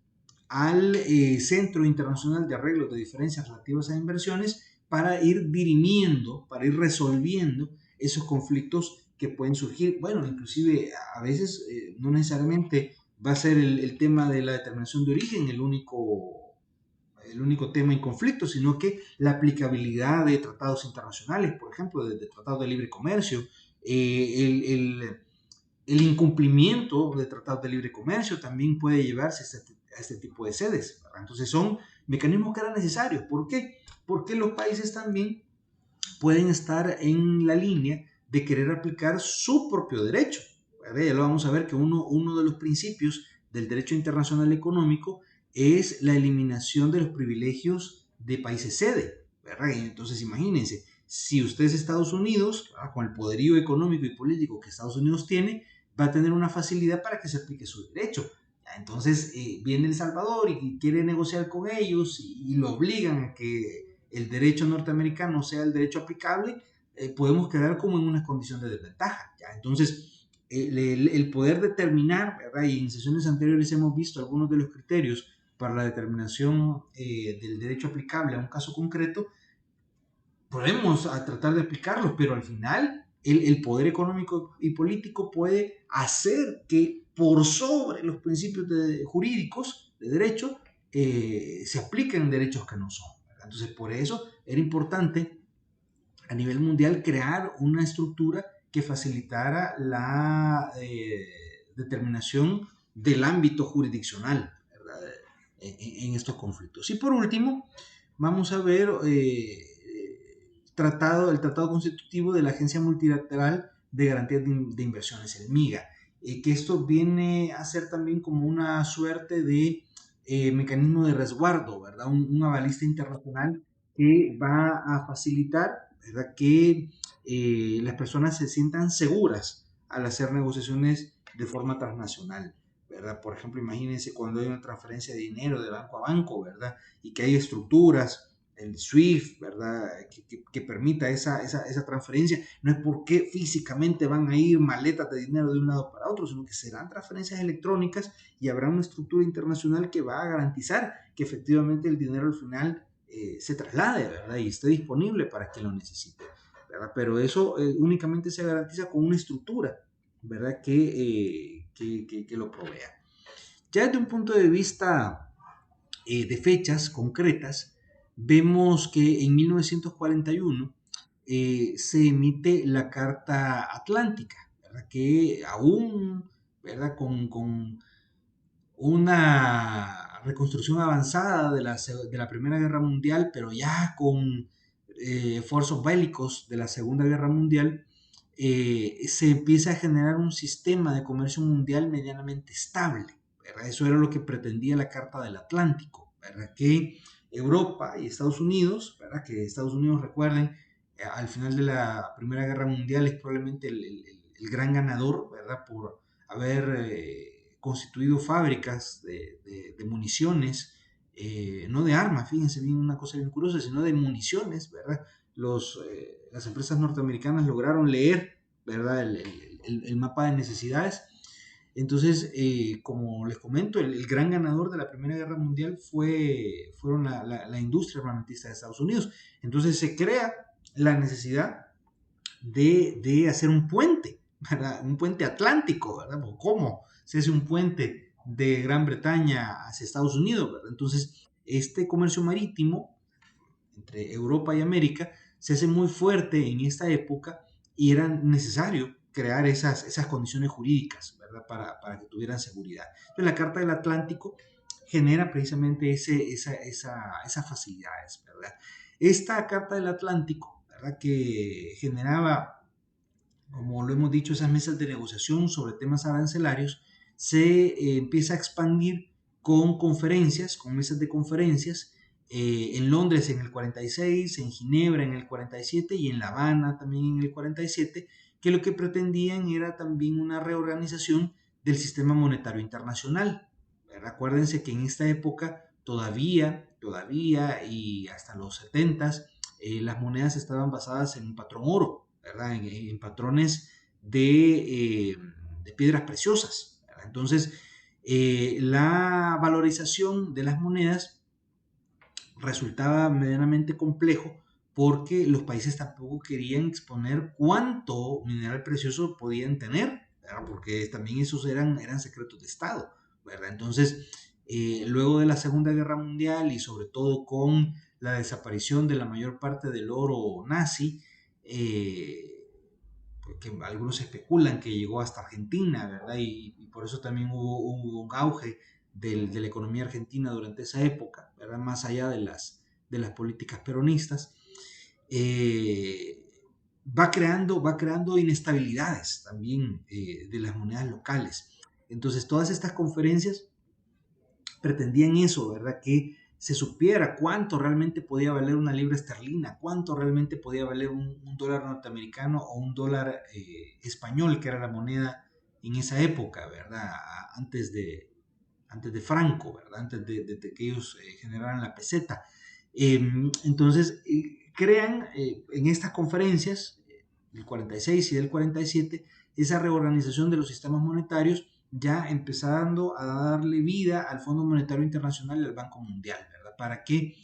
al Centro Internacional de Arreglos de Diferencias Relativas a Inversiones para ir dirimiendo, para ir resolviendo esos conflictos que pueden surgir. Bueno, inclusive a veces no necesariamente va a ser el tema de la determinación de origen el único tema en conflicto, sino que la aplicabilidad de tratados internacionales, por ejemplo, de tratados de libre comercio, el incumplimiento de tratados de libre comercio también puede llevarse a este tipo de sedes, ¿verdad? Entonces son mecanismos que eran necesarios. ¿Por qué? Porque los países también pueden estar en la línea de querer aplicar su propio derecho, ¿verdad? Ya lo vamos a ver que uno de los principios del derecho internacional económico es la eliminación de los privilegios de países sede, ¿verdad? Entonces imagínense, si usted es Estados Unidos, ¿verdad?, con el poderío económico y político que Estados Unidos tiene, va a tener una facilidad para que se aplique su derecho. Entonces viene El Salvador y quiere negociar con ellos y lo obligan a que el derecho norteamericano sea el derecho aplicable, podemos quedar como en una condición de desventaja, ¿ya? Entonces, el poder determinar, ¿verdad? Y en sesiones anteriores hemos visto algunos de los criterios para la determinación del derecho aplicable a un caso concreto, podemos tratar de aplicarlos, pero al final el poder económico y político puede hacer que por sobre los principios jurídicos de derecho se apliquen derechos que no son, ¿verdad? Entonces, por eso era importante a nivel mundial crear una estructura que facilitara la determinación del ámbito jurisdiccional, ¿verdad? en estos conflictos. Y por último, vamos a ver el tratado constitutivo de la Agencia Multilateral de Garantías de Inversiones, el MIGA, que esto viene a ser también como una suerte de mecanismo de resguardo, ¿verdad? Un avalista internacional que va a facilitar, ¿verdad? Que las personas se sientan seguras al hacer negociaciones de forma transnacional, ¿verdad? Por ejemplo, imagínense cuando hay una transferencia de dinero de banco a banco, ¿verdad? Y que hay estructuras, el SWIFT, ¿verdad? Que permita esa transferencia. No es porque físicamente van a ir maletas de dinero de un lado para otro, sino que serán transferencias electrónicas y habrá una estructura internacional que va a garantizar que efectivamente el dinero al final se traslade, ¿verdad? Y esté disponible para quien lo necesite, ¿verdad? Pero eso únicamente se garantiza con una estructura, ¿verdad? Que lo provea. Ya desde un punto de vista de fechas concretas, vemos que en 1941 se emite la Carta Atlántica, ¿verdad? Que aún, ¿verdad? Con una reconstrucción avanzada de la Primera Guerra Mundial, pero ya con esfuerzos bélicos de la Segunda Guerra Mundial, se empieza a generar un sistema de comercio mundial medianamente estable, ¿verdad? Eso era lo que pretendía la Carta del Atlántico, ¿verdad? Que Europa y Estados Unidos, ¿verdad? Que Estados Unidos, recuerden, al final de la Primera Guerra Mundial es probablemente el gran ganador, ¿verdad? Por haber constituido fábricas de municiones, no de armas, fíjense bien una cosa bien curiosa, sino de municiones, ¿verdad? Las empresas norteamericanas lograron leer, ¿verdad? El mapa de necesidades. Entonces, como les comento, el gran ganador de la Primera Guerra Mundial fueron la industria armamentista de Estados Unidos. Entonces se crea la necesidad de hacer un puente, ¿verdad? Un puente atlántico, ¿verdad? ¿Cómo se hace un puente de Gran Bretaña hacia Estados Unidos, ¿verdad? Entonces, este comercio marítimo entre Europa y América se hace muy fuerte en esta época y era necesario crear esas condiciones jurídicas, ¿verdad? Para que tuvieran seguridad. Entonces, la Carta del Atlántico genera precisamente esas facilidades, ¿verdad? Esta Carta del Atlántico, ¿verdad? Que generaba, como lo hemos dicho, esas mesas de negociación sobre temas arancelarios, se empieza a expandir con conferencias, con mesas de conferencias, en Londres en el 46, en Ginebra en el 47 y en La Habana también en el 47, que lo que pretendían era también una reorganización del sistema monetario internacional. Acuérdense que en esta época todavía y hasta los 70 las monedas estaban basadas en un patrón oro, ¿verdad? En patrones de piedras preciosas, ¿verdad? Entonces, la valorización de las monedas resultaba medianamente complejo porque los países tampoco querían exponer cuánto mineral precioso podían tener, ¿verdad? Porque también esos eran secretos de Estado, ¿verdad? Entonces, luego de la Segunda Guerra Mundial y sobre todo con la desaparición de la mayor parte del oro nazi, porque algunos especulan que llegó hasta Argentina, ¿verdad? Y por eso también hubo un auge de la economía argentina durante esa época, ¿verdad? Más allá de las políticas peronistas, eh, va creando inestabilidades también de las monedas locales. Entonces, todas estas conferencias pretendían eso, ¿verdad? Que se supiera cuánto realmente podía valer una libra esterlina, cuánto realmente podía valer un dólar norteamericano o un dólar español, que era la moneda en esa época, ¿verdad? Antes de Franco, ¿verdad? Antes de que ellos generaran la peseta. Entonces, crean en estas conferencias, del 46 y del 47, esa reorganización de los sistemas monetarios, ya empezando a darle vida al Fondo Monetario Internacional y al Banco Mundial, ¿verdad? Para que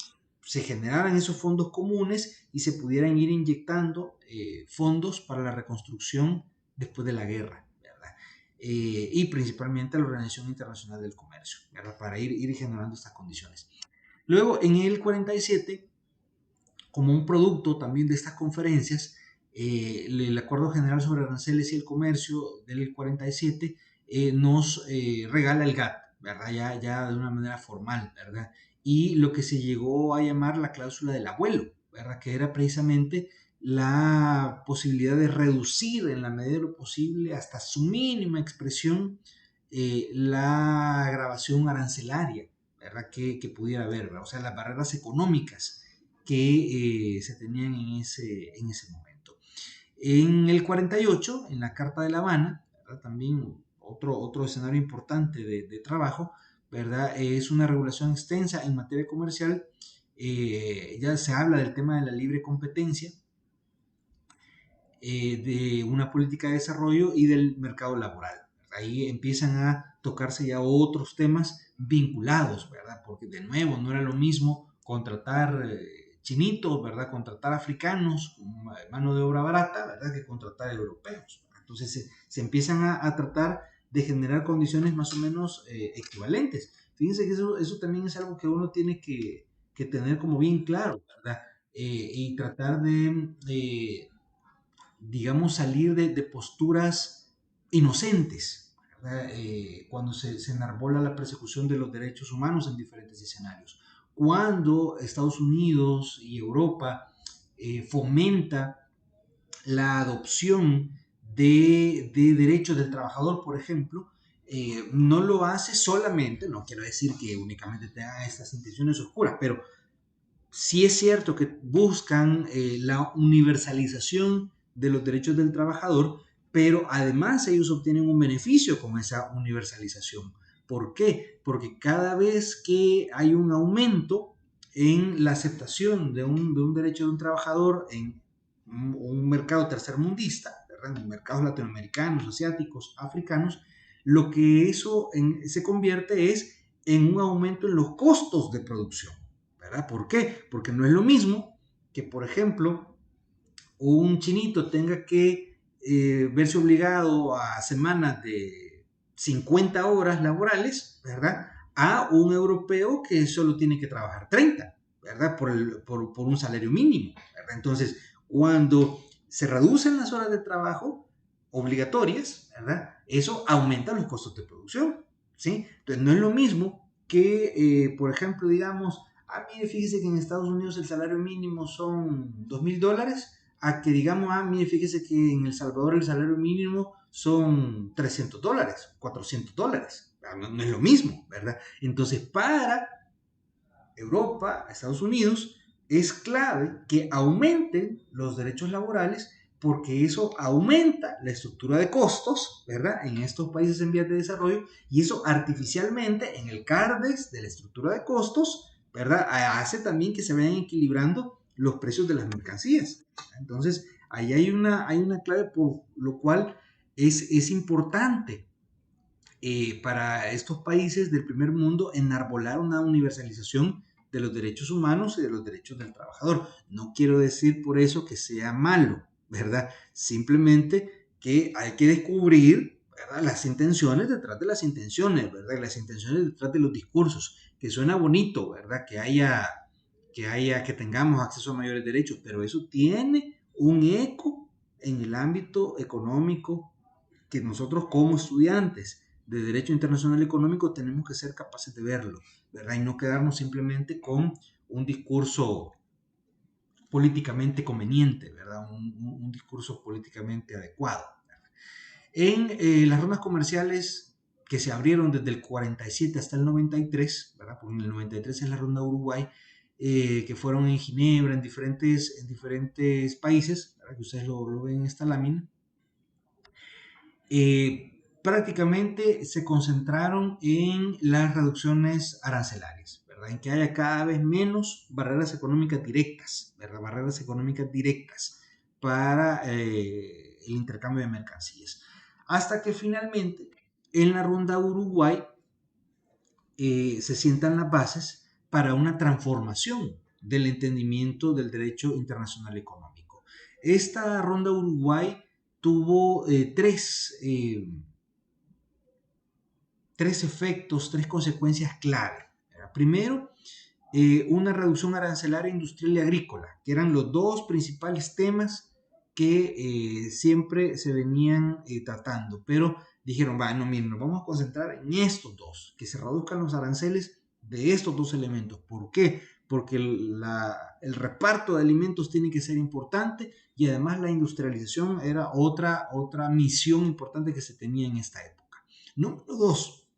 se generaran esos fondos comunes y se pudieran ir inyectando fondos para la reconstrucción después de la guerra, ¿verdad? Y principalmente a la Organización Internacional del Comercio, ¿verdad? Para ir generando estas condiciones. Luego, en el 47, como un producto también de estas conferencias, el Acuerdo General sobre Aranceles y el Comercio del 47 nos regala el GATT, ¿verdad? Ya de una manera formal, ¿verdad? Y lo que se llegó a llamar la cláusula del abuelo, ¿verdad? Que era precisamente la posibilidad de reducir en la medida de lo posible hasta su mínima expresión la grabación arancelaria, ¿verdad? Que pudiera haber, ¿verdad? O sea, las barreras económicas que se tenían en ese momento. En el 48, en la Carta de La Habana, ¿verdad? También otro escenario importante de trabajo, ¿verdad? Es una regulación extensa en materia comercial. Ya se habla del tema de la libre competencia, de una política de desarrollo y del mercado laboral. Ahí empiezan a tocarse ya otros temas vinculados, ¿verdad? Porque de nuevo no era lo mismo contratar chinitos, ¿verdad? Contratar africanos como mano de obra barata, ¿verdad? Que contratar europeos. Entonces se empiezan a tratar de generar condiciones más o menos equivalentes. Fíjense que eso también es algo que uno tiene que tener como bien claro, ¿verdad? Y tratar de digamos, salir de posturas inocentes, cuando se enarbola la persecución de los derechos humanos en diferentes escenarios. Cuando Estados Unidos y Europa fomenta la adopción de derechos del trabajador, por ejemplo, no lo hace solamente, no quiero decir que únicamente tengan estas intenciones oscuras, pero sí es cierto que buscan la universalización de los derechos del trabajador, pero además ellos obtienen un beneficio con esa universalización. ¿Por qué? Porque cada vez que hay un aumento en la aceptación de un derecho de un trabajador en un mercado tercermundista, ¿verdad? En mercados latinoamericanos, asiáticos, africanos, lo que eso se convierte es en un aumento en los costos de producción. ¿Verdad? ¿Por qué? Porque no es lo mismo que, por ejemplo, un chinito tenga que verse obligado a semanas de 50 horas laborales, ¿verdad? A un europeo que solo tiene que trabajar 30, ¿verdad? Por un salario mínimo, ¿verdad? Entonces, cuando se reducen las horas de trabajo obligatorias, ¿verdad? Eso aumenta los costos de producción, ¿sí? Entonces, no es lo mismo que, por ejemplo, digamos, mire, fíjese que en Estados Unidos el salario mínimo son $2,000, a que digamos, mire, fíjese que en El Salvador el salario mínimo son $300, $400. No, no es lo mismo, ¿verdad? Entonces, para Europa, Estados Unidos, es clave que aumenten los derechos laborales porque eso aumenta la estructura de costos, ¿verdad? En estos países en vías de desarrollo y eso artificialmente en el CARDEX de la estructura de costos, ¿verdad? Hace también que se vayan equilibrando los precios de las mercancías. Entonces, ahí hay una clave por lo cual es importante para estos países del primer mundo enarbolar una universalización de los derechos humanos y de los derechos del trabajador. No quiero decir por eso que sea malo, ¿verdad? Simplemente que hay que descubrir, ¿verdad?, las intenciones detrás de las intenciones, ¿verdad? Las intenciones detrás de los discursos, que suena bonito, ¿verdad? Que tengamos acceso a mayores derechos, pero eso tiene un eco en el ámbito económico que nosotros como estudiantes de Derecho Internacional Económico tenemos que ser capaces de verlo, ¿verdad? Y no quedarnos simplemente con un discurso políticamente conveniente, ¿verdad? Un discurso políticamente adecuado. En las rondas comerciales que se abrieron desde el 47 hasta el 93, ¿verdad? Porque en el 93 es la ronda Uruguay, que fueron en Ginebra, en diferentes países, ¿verdad?, que ustedes lo ven en esta lámina. Prácticamente se concentraron en las reducciones arancelarias, ¿verdad? En que haya cada vez menos barreras económicas directas, ¿verdad? Barreras económicas directas para el intercambio de mercancías. Hasta que finalmente en la ronda Uruguay se sientan las bases para una transformación del entendimiento del derecho internacional económico. Esta ronda Uruguay tuvo tres efectos, tres consecuencias clave. Primero, una reducción arancelaria industrial y agrícola, que eran los dos principales temas que siempre se venían tratando, pero dijeron, va, no, miren, nos vamos a concentrar en estos dos, que se reduzcan los aranceles de estos dos elementos. ¿Por qué? Porque el reparto de alimentos tiene que ser importante y además la industrialización era otra misión importante que se tenía en esta época. Número dos,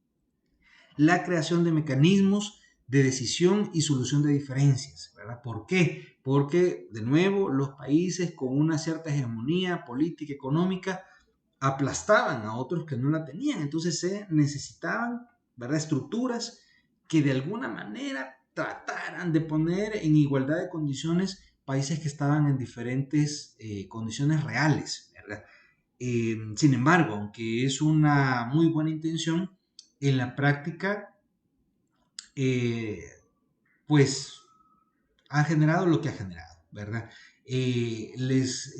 la creación de mecanismos de decisión y solución de diferencias, ¿verdad? ¿Por qué? Porque, de nuevo, los países con una cierta hegemonía política, económica, aplastaban a otros que no la tenían. Entonces se necesitaban, ¿verdad?, estructuras que de alguna manera trataran de poner en igualdad de condiciones países que estaban en diferentes condiciones reales, ¿verdad? Sin embargo, aunque es una muy buena intención, en la práctica, eh, pues ha generado lo que ha generado, ¿verdad? Les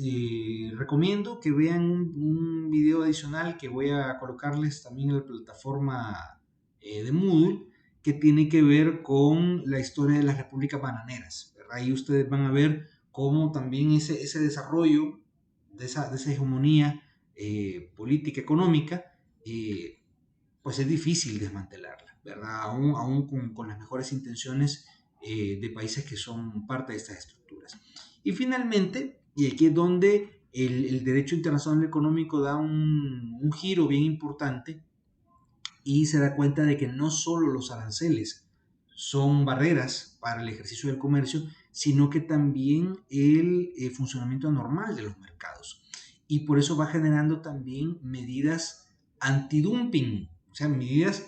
recomiendo que vean un video adicional que voy a colocarles también en la plataforma de Moodle, que tiene que ver con la historia de las repúblicas bananeras, ¿verdad? Ahí ustedes van a ver cómo también ese desarrollo de esa hegemonía política económica, pues es difícil desmantelarla, ¿verdad? Aún con las mejores intenciones de países que son parte de estas estructuras. Y finalmente, y aquí es donde el derecho internacional económico da un giro bien importante y se da cuenta de que no solo los aranceles son barreras para el ejercicio del comercio, sino que también el funcionamiento normal de los mercados. Y por eso va generando también medidas antidumping, o sea, medidas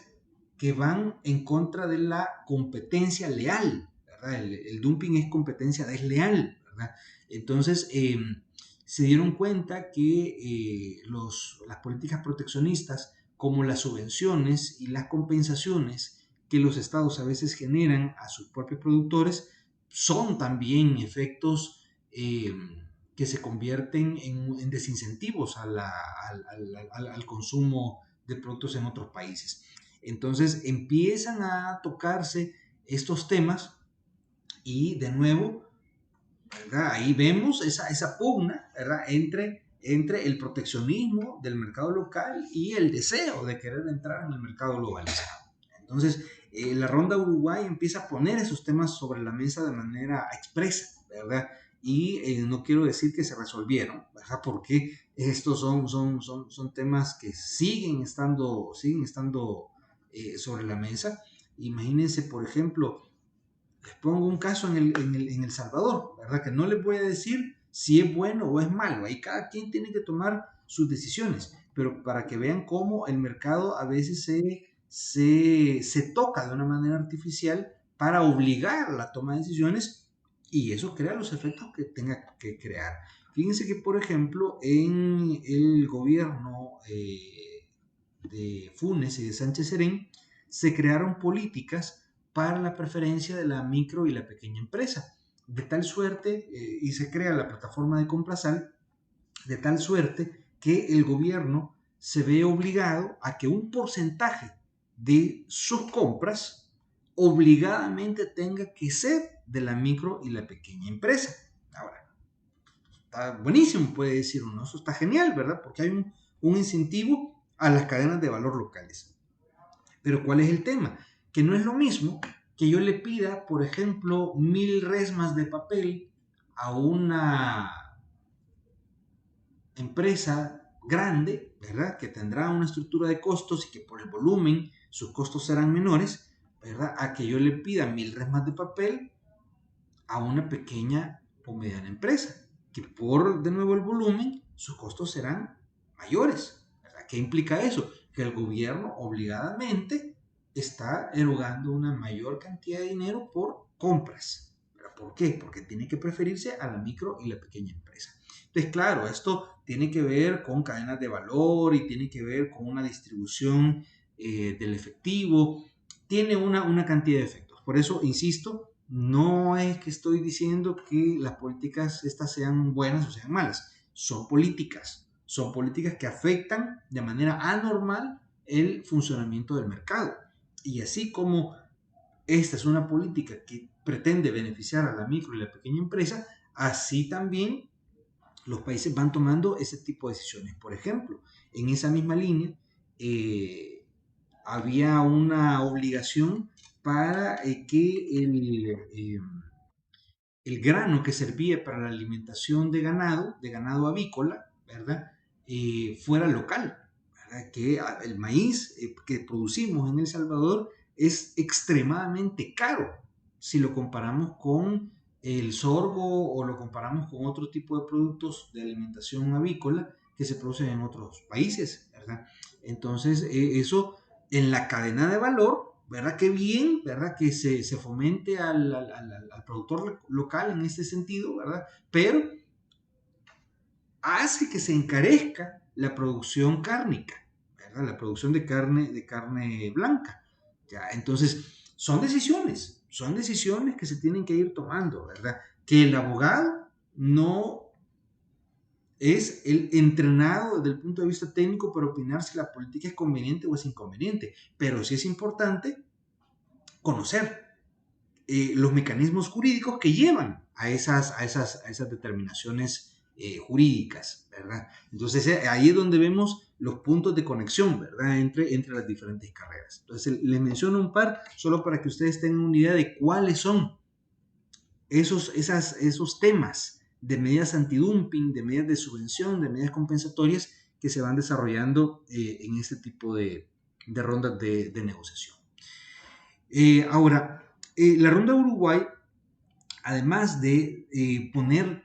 que van en contra de la competencia leal, ¿verdad? El dumping es competencia desleal, ¿verdad? Entonces, se dieron cuenta que las políticas proteccionistas, como las subvenciones y las compensaciones que los estados a veces generan a sus propios productores, son también efectos que se convierten en desincentivos al consumo de productos en otros países. Entonces empiezan a tocarse estos temas y de nuevo, ¿verdad?, ahí vemos esa pugna, ¿verdad?, entre el proteccionismo del mercado local y el deseo de querer entrar en el mercado globalizado. Entonces, la Ronda Uruguay empieza a poner esos temas sobre la mesa de manera expresa, ¿verdad? Y no quiero decir que se resolvieron, ¿verdad? Porque estos son temas que siguen estando sobre la mesa. Imagínense, por ejemplo, les pongo un caso en el Salvador, ¿verdad? Que no les voy a decir si es bueno o es malo. Ahí cada quien tiene que tomar sus decisiones, pero para que vean cómo el mercado a veces se toca de una manera artificial para obligar la toma de decisiones y eso crea los efectos que tenga que crear. Fíjense que, por ejemplo, en el gobierno de Funes y de Sánchez Serén se crearon políticas para la preferencia de la micro y la pequeña empresa, de tal suerte, y se crea la plataforma de Comprasal, de tal suerte que el gobierno se ve obligado a que un porcentaje de sus compras obligadamente tenga que ser de la micro y la pequeña empresa. Ahora, está buenísimo, puede decir uno, eso está genial, ¿verdad? Porque hay un incentivo a las cadenas de valor locales. Pero ¿cuál es el tema? Que no es lo mismo que yo le pida, por ejemplo, 1000 resmas de papel a una empresa grande, ¿verdad? Que tendrá una estructura de costos y que por el volumen sus costos serán menores, ¿verdad? A que yo le pida 1000 resmas de papel a una pequeña o mediana empresa, que por, de nuevo, el volumen, sus costos serán mayores, ¿verdad? ¿Qué implica eso? Que el gobierno obligadamente está erogando una mayor cantidad de dinero por compras. ¿Pero por qué? Porque tiene que preferirse a la micro y la pequeña empresa. Entonces, claro, esto tiene que ver con cadenas de valor y tiene que ver con una distribución del efectivo, tiene una cantidad de efectos. Por eso, insisto, no es que estoy diciendo que las políticas estas sean buenas o sean malas, son políticas que afectan de manera anormal el funcionamiento del mercado. Y así como esta es una política que pretende beneficiar a la micro y la pequeña empresa, así también los países van tomando ese tipo de decisiones. Por ejemplo, en esa misma línea, había una obligación para que el grano que servía para la alimentación de ganado avícola, ¿verdad? Fuera local, ¿verdad? Que el maíz que producimos en El Salvador es extremadamente caro si lo comparamos con el sorgo o lo comparamos con otro tipo de productos de alimentación avícola que se producen en otros países, ¿verdad? Entonces, eso en la cadena de valor, ¿verdad? Qué bien, ¿verdad? Que se fomente al productor local en este sentido, ¿verdad? Pero hace que se encarezca la producción cárnica, ¿verdad? La producción de carne blanca, ¿ya? Entonces, son decisiones que se tienen que ir tomando, ¿verdad? Que el abogado no es el entrenado desde el punto de vista técnico para opinar si la política es conveniente o es inconveniente, pero sí es importante conocer los mecanismos jurídicos que llevan a esas determinaciones jurídicas, ¿verdad? Entonces ahí es donde vemos los puntos de conexión, ¿verdad? Entre las diferentes carreras. Entonces les menciono un par solo para que ustedes tengan una idea de cuáles son esos temas de medidas antidumping, de medidas de subvención, de medidas compensatorias que se van desarrollando en este tipo de rondas de negociación. Ahora, la ronda de Uruguay, además de poner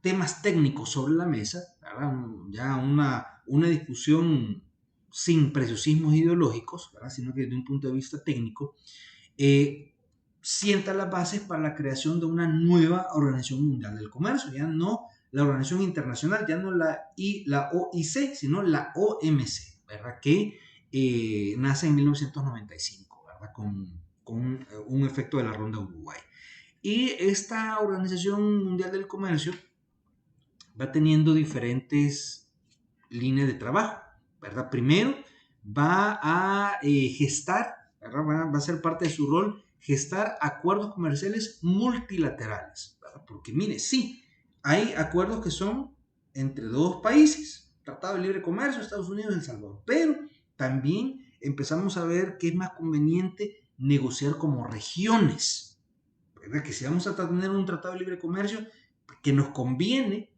temas técnicos sobre la mesa, ¿verdad? Ya una discusión sin preciosismos ideológicos, ¿verdad? Sino que desde un punto de vista técnico, eh, sienta las bases para la creación de una nueva Organización Mundial del Comercio, ya no la Organización Internacional, ya no la OIC, sino la OMC, ¿verdad? Que nace en 1995, ¿verdad? Con un efecto de la Ronda Uruguay. Y esta Organización Mundial del Comercio va teniendo diferentes líneas de trabajo, ¿verdad? Primero va a gestar, ¿verdad? Va a ser parte de su rol gestar acuerdos comerciales multilaterales, ¿verdad? Porque mire, sí, hay acuerdos que son entre dos países, Tratado de Libre Comercio, Estados Unidos y El Salvador, pero también empezamos a ver que es más conveniente negociar como regiones, ¿verdad? Que si vamos a tener un Tratado de Libre Comercio, que nos conviene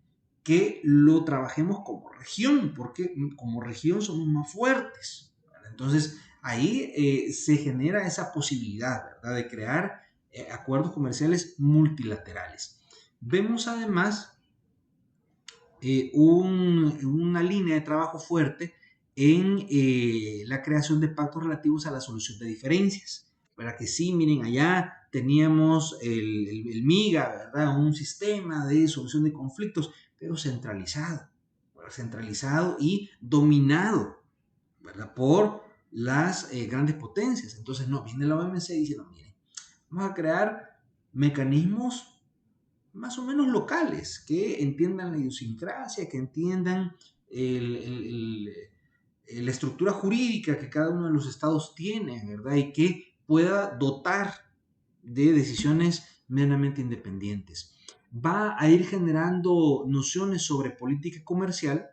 que lo trabajemos como región, porque como región somos más fuertes, ¿verdad? Entonces ahí se genera esa posibilidad, ¿verdad? De crear acuerdos comerciales multilaterales. Vemos además una línea de trabajo fuerte en la creación de pactos relativos a la solución de diferencias. Para que sí, miren, allá teníamos el MIGA, ¿verdad? Un sistema de solución de conflictos, pero centralizado, ¿verdad? Centralizado y dominado, ¿verdad? Por las grandes potencias. Entonces, no, viene la OMC y dice, no, miren, vamos a crear mecanismos más o menos locales, que entiendan la idiosincrasia, que entiendan el, el, la estructura jurídica que cada uno de los estados tiene, ¿verdad? Y que pueda dotar de decisiones meramente independientes. Va a ir generando nociones sobre política comercial,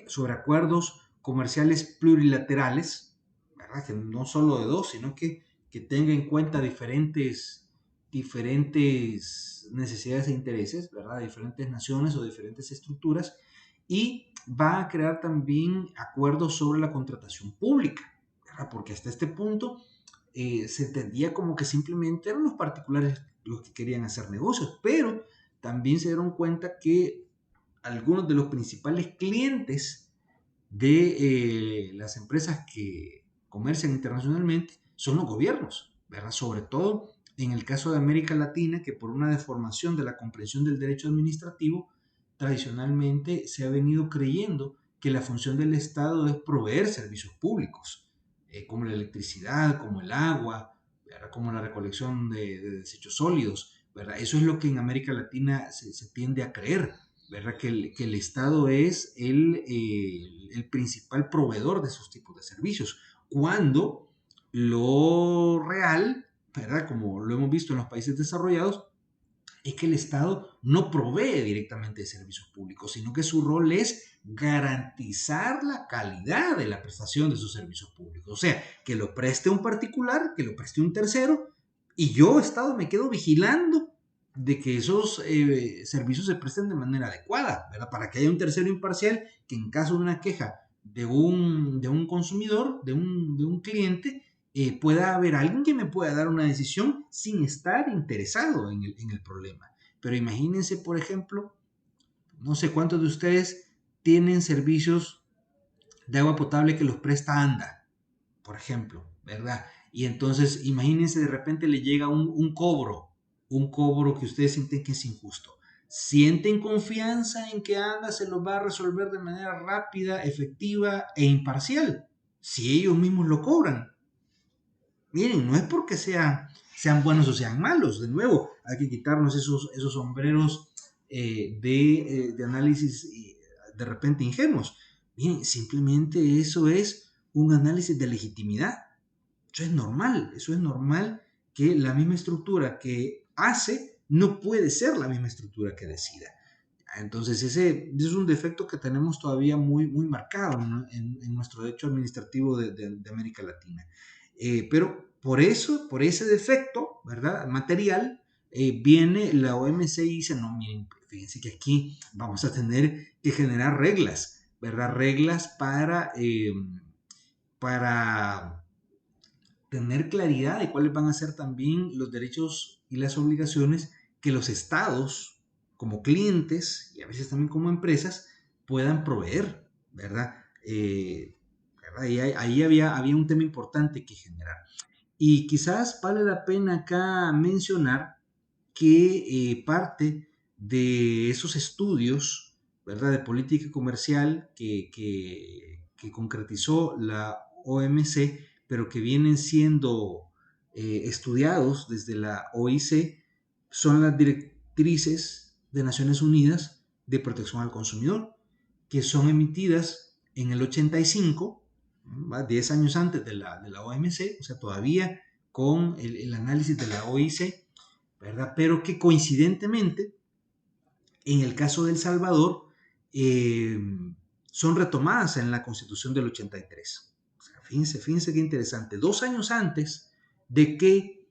sobre acuerdos comerciales plurilaterales, ¿verdad? Que no solo de dos, sino que tenga en cuenta diferentes necesidades e intereses, ¿verdad? De diferentes naciones o diferentes estructuras, y va a crear también acuerdos sobre la contratación pública, ¿verdad? Porque hasta este punto se entendía como que simplemente eran los particulares los que querían hacer negocios, pero también se dieron cuenta que algunos de los principales clientes de las empresas que comercian internacionalmente son los gobiernos, ¿verdad? Sobre todo en el caso de América Latina, que por una deformación de la comprensión del derecho administrativo, tradicionalmente se ha venido creyendo que la función del Estado es proveer servicios públicos, como la electricidad, como el agua, ¿verdad? Como la recolección de desechos sólidos, ¿verdad? Eso es lo que en América Latina se tiende a creer, ¿verdad? Que el Estado es el principal proveedor de esos tipos de servicios, cuando lo real, ¿verdad? Como lo hemos visto en los países desarrollados, es que el Estado no provee directamente de servicios públicos, sino que su rol es garantizar la calidad de la prestación de sus servicios públicos. O sea, que lo preste un particular, que lo preste un tercero, y yo, Estado, me quedo vigilando de que esos servicios se presten de manera adecuada, ¿verdad? Para que haya un tercero imparcial que en caso de una queja de un consumidor, de un cliente, pueda haber alguien que me pueda dar una decisión sin estar interesado en el problema. Pero imagínense, por ejemplo, no sé cuántos de ustedes tienen servicios de agua potable que los presta ANDA, por ejemplo, ¿verdad? Y entonces imagínense de repente le llega un cobro que ustedes sienten que es injusto. ¿Sienten confianza en que ANDA se los va a resolver de manera rápida, efectiva e imparcial? Si ellos mismos lo cobran. Miren, no es porque sean buenos o sean malos. De nuevo, hay que quitarnos esos sombreros de análisis de repente ingenuos. Miren, simplemente eso es un análisis de legitimidad. Eso es normal que la misma estructura que hace no puede ser la misma estructura que decida. Entonces ese es un defecto que tenemos todavía muy, muy marcado, ¿no? en nuestro derecho administrativo de América Latina. Pero por eso, por ese defecto, ¿verdad? Material, viene la OMC y dice, no, miren, fíjense que aquí vamos a tener que generar reglas, ¿verdad? Reglas para tener claridad de cuáles van a ser también los derechos y las obligaciones que los estados, como clientes y a veces también como empresas, puedan proveer, ¿verdad? ¿Verdad? Y ahí había un tema importante que generar. Y quizás vale la pena acá mencionar que parte de esos estudios, ¿verdad?, de política comercial que concretizó la OMC, pero que vienen siendo estudiados desde la OIC, son las directrices de Naciones Unidas de protección al consumidor, que son emitidas en el 85, 10 años antes de la OMC, o sea, todavía con el análisis de la OIC, ¿verdad? Pero que coincidentemente, en el caso de El Salvador, eh, son retomadas en la Constitución del 83. O sea, fíjense qué interesante. 2 años antes de que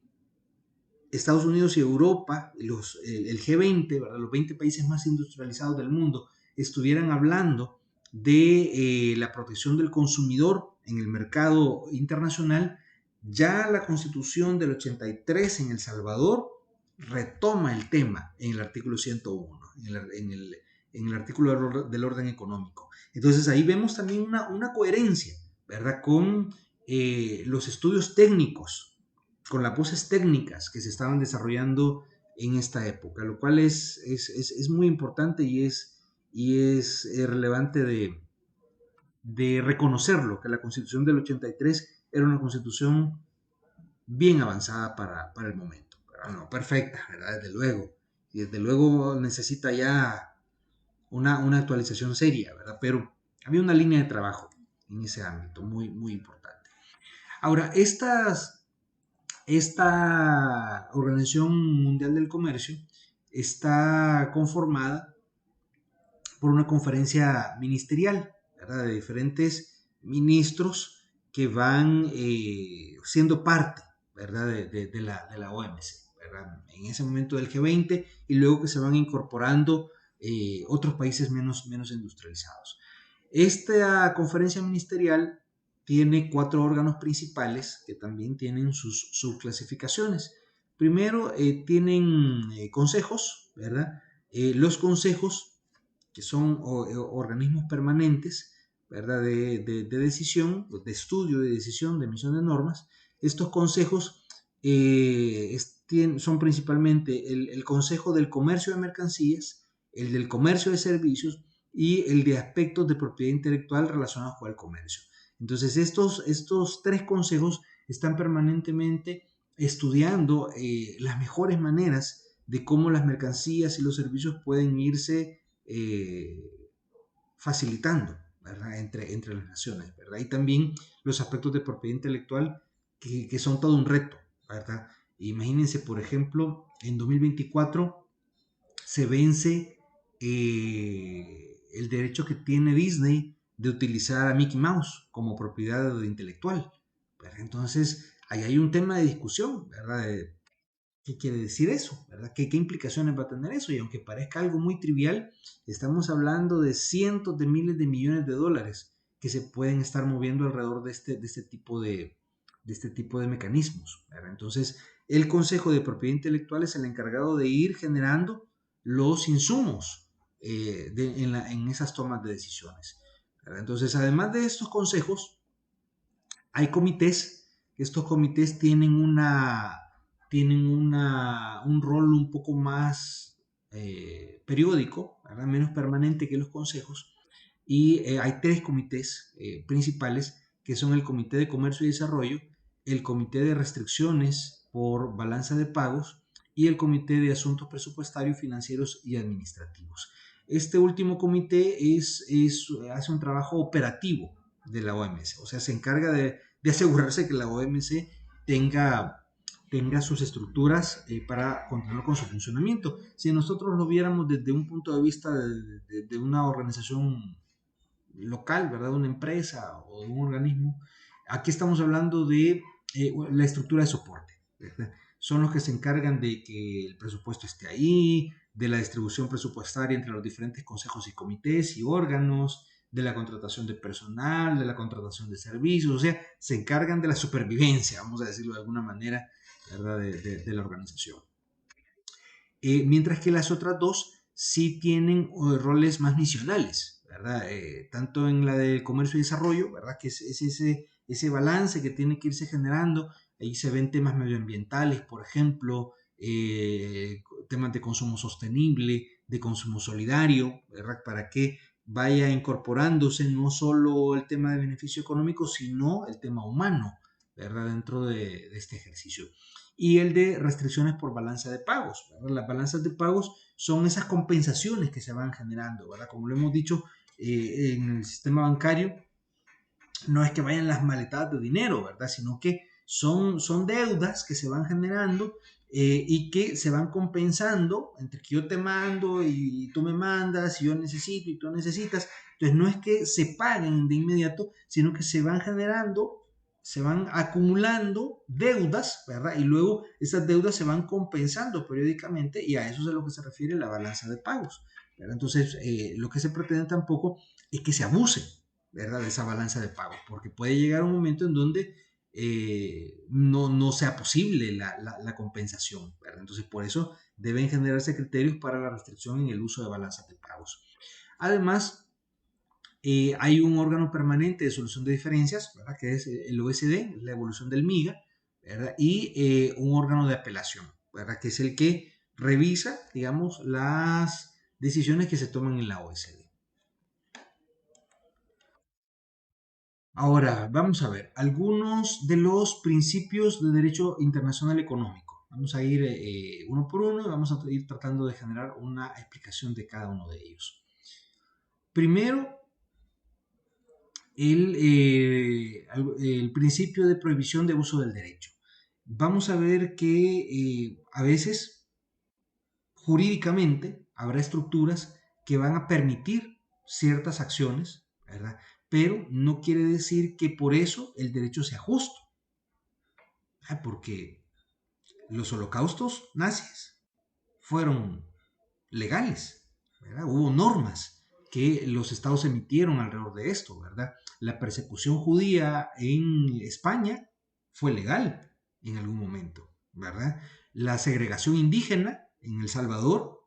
Estados Unidos y Europa, el G20, ¿verdad? Los 20 países más industrializados del mundo, estuvieran hablando de la protección del consumidor en el mercado internacional, ya la Constitución del 83 en El Salvador retoma el tema en el artículo 101, en el artículo del orden económico. Entonces ahí vemos también una coherencia, ¿verdad? Con los estudios técnicos, con las voces técnicas que se estaban desarrollando en esta época, lo cual es muy importante y es relevante de reconocerlo, que la Constitución del 83 era una Constitución bien avanzada para el momento, pero no perfecta, ¿verdad? Desde luego, y desde luego necesita ya una actualización seria, ¿verdad? Pero había una línea de trabajo en ese ámbito muy, muy importante. Ahora, esta Organización Mundial del Comercio está conformada por una conferencia ministerial, ¿verdad? De diferentes ministros que van siendo parte, ¿verdad? De la OMC, ¿verdad? En ese momento del G20 y luego que se van incorporando otros países menos industrializados. Esta conferencia ministerial tiene 4 órganos principales que también tienen sus subclasificaciones. Primero, tienen consejos, ¿verdad? Los consejos, que son organismos permanentes, ¿verdad? De decisión, de estudio, de decisión, de emisión de normas. Estos consejos son principalmente el Consejo del Comercio de Mercancías, el del Comercio de Servicios y el de aspectos de propiedad intelectual relacionados con el comercio. Entonces, estos 3 consejos están permanentemente estudiando las mejores maneras de cómo las mercancías y los servicios pueden irse facilitando, ¿verdad? Entre las naciones, ¿verdad? Y también los aspectos de propiedad intelectual que son todo un reto, ¿verdad? Imagínense, por ejemplo, en 2024 se vence el derecho que tiene Disney de utilizar a Mickey Mouse como propiedad intelectual. ¿Verdad? Entonces, ahí hay un tema de discusión, ¿verdad? ¿Qué quiere decir eso? ¿Verdad? ¿Qué implicaciones va a tener eso? Y aunque parezca algo muy trivial, estamos hablando de cientos de miles de millones de dólares que se pueden estar moviendo alrededor de este tipo de mecanismos. ¿Verdad? Entonces, el Consejo de Propiedad Intelectual es el encargado de ir generando los insumos en esas tomas de decisiones. ¿Verdad? Entonces, además de estos consejos, hay comités. Estos comités un rol un poco más periódico, ¿verdad? Menos permanente que los consejos. Y hay tres comités principales, que son el Comité de Comercio y Desarrollo, el Comité de Restricciones por Balanza de Pagos y el Comité de Asuntos Presupuestarios, Financieros y Administrativos. Este último comité hace un trabajo operativo de la OMC, o sea, se encarga de asegurarse que la OMC tenga sus estructuras para continuar con su funcionamiento. Si nosotros lo viéramos desde un punto de vista de una organización local, ¿verdad? De una empresa o de un organismo, aquí estamos hablando de la estructura de soporte, ¿verdad? Son los que se encargan de que el presupuesto esté ahí, de la distribución presupuestaria entre los diferentes consejos y comités y órganos, de la contratación de personal, de la contratación de servicios, o sea, se encargan de la supervivencia, vamos a decirlo de alguna manera, ¿verdad? De la organización. Mientras que las otras dos sí tienen roles más misionales, ¿verdad? Tanto en la de comercio y desarrollo, ¿verdad? Que es ese balance que tiene que irse generando. Ahí se ven temas medioambientales, por ejemplo, temas de consumo sostenible, de consumo solidario, ¿verdad? Para que vaya incorporándose no solo el tema de beneficio económico, sino el tema humano, ¿verdad? Dentro de este ejercicio. Y el de restricciones por balanza de pagos, ¿verdad? Las balanzas de pagos son esas compensaciones que se van generando, ¿verdad? Como lo hemos dicho, en el sistema bancario no es que vayan las maletadas de dinero, ¿verdad? Sino que son deudas que se van generando y que se van compensando entre que yo te mando y tú me mandas, y yo necesito y tú necesitas. Entonces no es que se paguen de inmediato, sino que se van generando, se van acumulando deudas, ¿verdad? Y luego esas deudas se van compensando periódicamente y a eso es a lo que se refiere la balanza de pagos, ¿verdad? Entonces lo que se pretende tampoco es que se abuse, ¿verdad? De esa balanza de pagos, porque puede llegar un momento en donde no sea posible la compensación, ¿verdad? Entonces, por eso deben generarse criterios para la restricción en el uso de balanzas de pagos. Además, hay un órgano permanente de solución de diferencias, ¿verdad? Que es el OSD, la evolución del MIGA, ¿verdad? Y un órgano de apelación, ¿verdad? Que es el que revisa, digamos, las decisiones que se toman en la OSD. Ahora, vamos a ver algunos de los principios de derecho internacional económico. Vamos a ir uno por uno y vamos a ir tratando de generar una explicación de cada uno de ellos. Primero, el principio de prohibición de uso del derecho. Vamos a ver que a veces jurídicamente habrá estructuras que van a permitir ciertas acciones, ¿verdad? Pero no quiere decir que por eso el derecho sea justo, porque los holocaustos nazis fueron legales, ¿verdad? Hubo normas que los estados emitieron alrededor de esto, ¿verdad? La persecución judía en España fue legal en algún momento, ¿verdad? La segregación indígena en El Salvador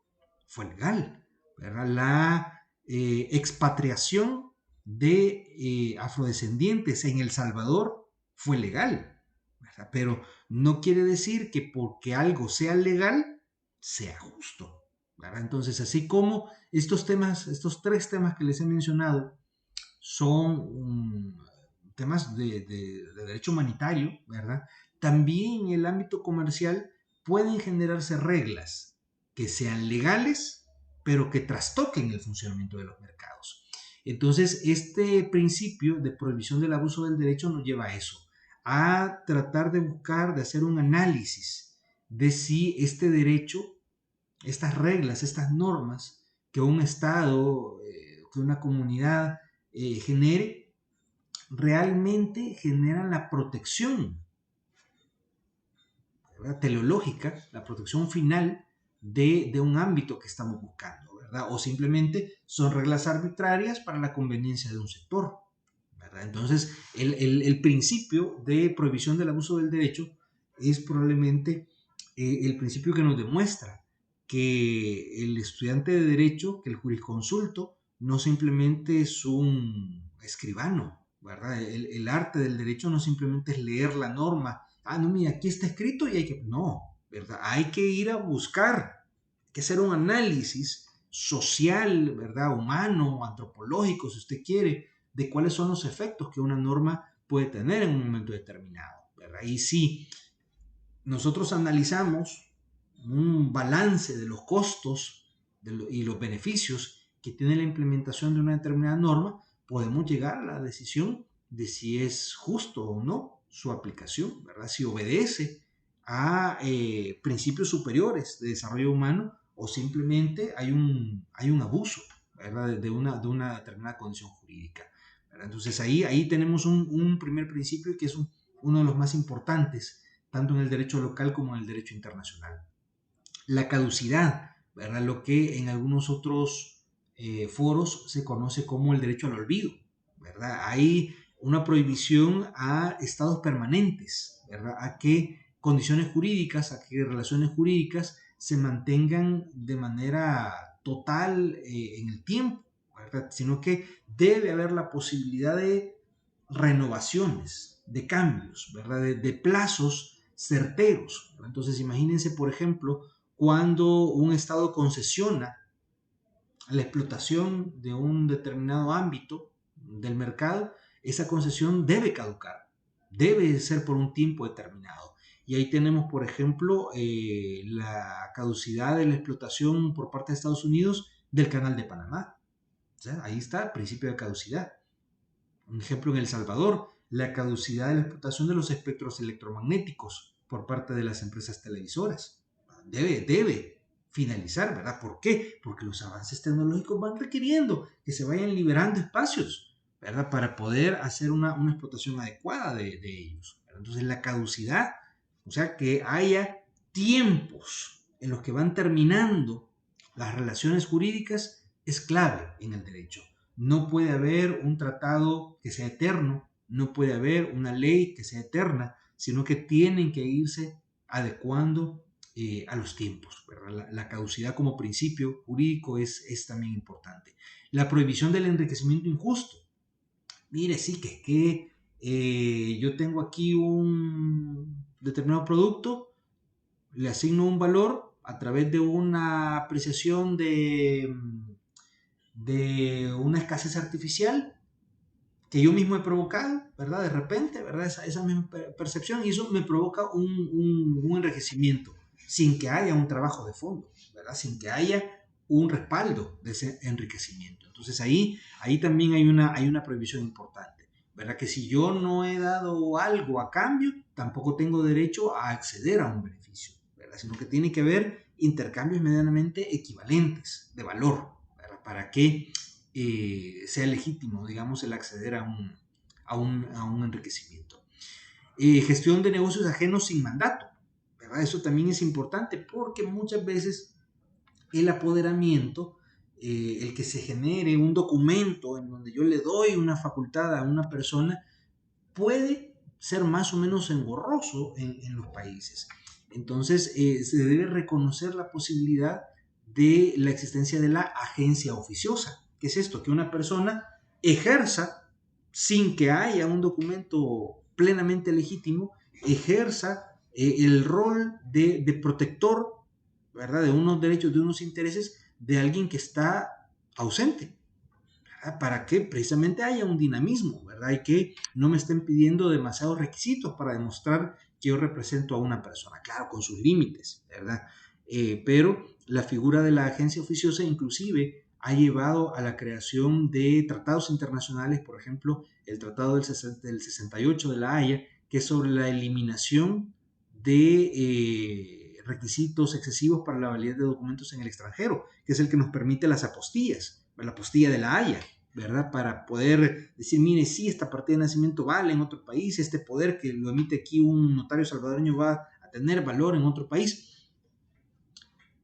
fue legal, ¿verdad? La expatriación de afrodescendientes en El Salvador fue legal, ¿verdad? Pero no quiere decir que porque algo sea legal, sea justo, ¿verdad? Entonces, así como estos temas, estos tres temas que les he mencionado, son temas de derecho humanitario, ¿verdad? También en el ámbito comercial pueden generarse reglas que sean legales, pero que trastoquen el funcionamiento de los mercados. Entonces, este principio de prohibición del abuso del derecho nos lleva a eso, a tratar de buscar, de hacer un análisis de si este derecho, estas reglas, estas normas que un Estado, que una comunidad genere, realmente generan la protección, ¿verdad?, teleológica, la protección final de un ámbito que estamos buscando, ¿verdad? O simplemente son reglas arbitrarias para la conveniencia de un sector, ¿verdad? Entonces, el principio de prohibición del abuso del derecho es probablemente el principio que nos demuestra que el estudiante de derecho, que el jurisconsulto, no simplemente es un escribano, ¿verdad? El arte del derecho no simplemente es leer la norma. Ah, no, mira, aquí está escrito y hay que... No, ¿verdad? Hay que ir a buscar, hay que hacer un análisis social, ¿verdad? Humano, antropológico, si usted quiere, de cuáles son los efectos que una norma puede tener en un momento determinado, ¿verdad? Y si nosotros analizamos un balance de los costos y los beneficios que tiene la implementación de una determinada norma, podemos llegar a la decisión de si es justo o no su aplicación, ¿verdad? Si obedece a principios superiores de desarrollo humano o simplemente hay un abuso, ¿verdad?, de una determinada condición jurídica, ¿verdad? Entonces ahí tenemos un primer principio que es uno de los más importantes, tanto en el derecho local como en el derecho internacional. La caducidad, ¿verdad?, lo que en algunos otros foros se conoce como el derecho al olvido, ¿verdad? Hay una prohibición a estados permanentes, ¿verdad?, a que condiciones jurídicas, a que relaciones jurídicas se mantengan de manera total en el tiempo, ¿verdad?, sino que debe haber la posibilidad de renovaciones, de cambios, ¿verdad?, de plazos certeros. Entonces, imagínense, por ejemplo, cuando un Estado concesiona la explotación de un determinado ámbito del mercado, esa concesión debe caducar, debe ser por un tiempo determinado. Y ahí tenemos, por ejemplo, la caducidad de la explotación por parte de Estados Unidos del Canal de Panamá. O sea, ahí está el principio de caducidad. Un ejemplo, en El Salvador, la caducidad de la explotación de los espectros electromagnéticos por parte de las empresas televisoras. Debe finalizar, ¿verdad? ¿Por qué? Porque los avances tecnológicos van requiriendo que se vayan liberando espacios, ¿verdad?, para poder hacer una explotación adecuada de ellos, ¿verdad? Entonces, la caducidad, o sea, que haya tiempos en los que van terminando las relaciones jurídicas, es clave en el derecho. No puede haber un tratado que sea eterno, no puede haber una ley que sea eterna, sino que tienen que irse adecuando a los tiempos, ¿verdad? La caducidad como principio jurídico es también importante. La prohibición del enriquecimiento injusto. Mire, sí, que yo tengo aquí un determinado producto, le asigno un valor a través de una apreciación de una escasez artificial que yo mismo he provocado, ¿verdad? De repente, ¿verdad? Esa misma percepción, y eso me provoca un enriquecimiento sin que haya un trabajo de fondo, ¿verdad? Sin que haya un respaldo de ese enriquecimiento. Entonces ahí también hay una prohibición importante, ¿verdad? Que si yo no he dado algo a cambio, tampoco tengo derecho a acceder a un beneficio, ¿verdad? Sino que tiene que haber intercambios medianamente equivalentes de valor, ¿verdad? Para que sea legítimo, digamos, el acceder a un enriquecimiento. Gestión de negocios ajenos sin mandato, ¿verdad? Eso también es importante porque muchas veces el apoderamiento, el que se genere un documento en donde yo le doy una facultad a una persona, puede ser más o menos engorroso en los países. Entonces, se debe reconocer la posibilidad de la existencia de la agencia oficiosa. ¿Qué es esto? Que una persona ejerza, sin que haya un documento plenamente legítimo, ejerza el rol de protector, ¿verdad?, de unos derechos, de unos intereses de alguien que está ausente, para que precisamente haya un dinamismo, ¿verdad? Y que no me estén pidiendo demasiados requisitos para demostrar que yo represento a una persona, claro, con sus límites, ¿verdad? Pero la figura de la agencia oficiosa inclusive ha llevado a la creación de tratados internacionales, por ejemplo, el Tratado del 68 de la Haya, que es sobre la eliminación de requisitos excesivos para la validez de documentos en el extranjero, que es el que nos permite las apostillas, la apostilla de la Haya, ¿verdad? Para poder decir, mire, sí, esta partida de nacimiento vale en otro país, este poder que lo emite aquí un notario salvadoreño va a tener valor en otro país.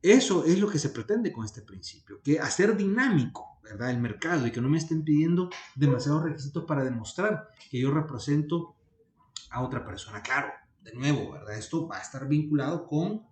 Eso es lo que se pretende con este principio, que hacer dinámico, ¿verdad? El mercado, y que no me estén pidiendo demasiados requisitos para demostrar que yo represento a otra persona. Claro, de nuevo, ¿verdad? Esto va a estar vinculado con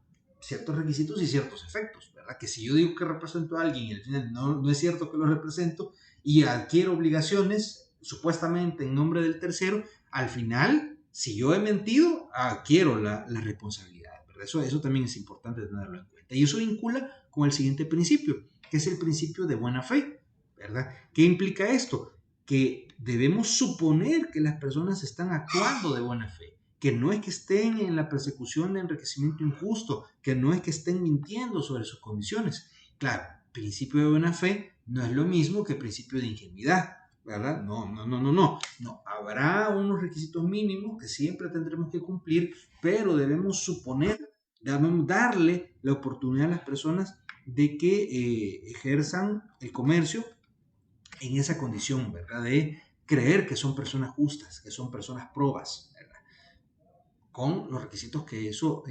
ciertos requisitos y ciertos efectos, ¿verdad? Que si yo digo que represento a alguien y al final no es cierto que lo represento y adquiero obligaciones supuestamente en nombre del tercero, al final, si yo he mentido, adquiero la responsabilidad, ¿verdad? Eso también es importante tenerlo en cuenta. Y eso vincula con el siguiente principio, que es el principio de buena fe, ¿verdad? ¿Qué implica esto? Que debemos suponer que las personas están actuando de buena fe, que no es que estén en la persecución de enriquecimiento injusto, que no es que estén mintiendo sobre sus condiciones. Claro, principio de buena fe no es lo mismo que principio de ingenuidad, ¿verdad? No. Habrá unos requisitos mínimos que siempre tendremos que cumplir, pero debemos suponer, debemos darle la oportunidad a las personas de que ejerzan el comercio en esa condición, ¿verdad? De creer que son personas justas, que son personas probas, ¿verdad? Con los requisitos que eso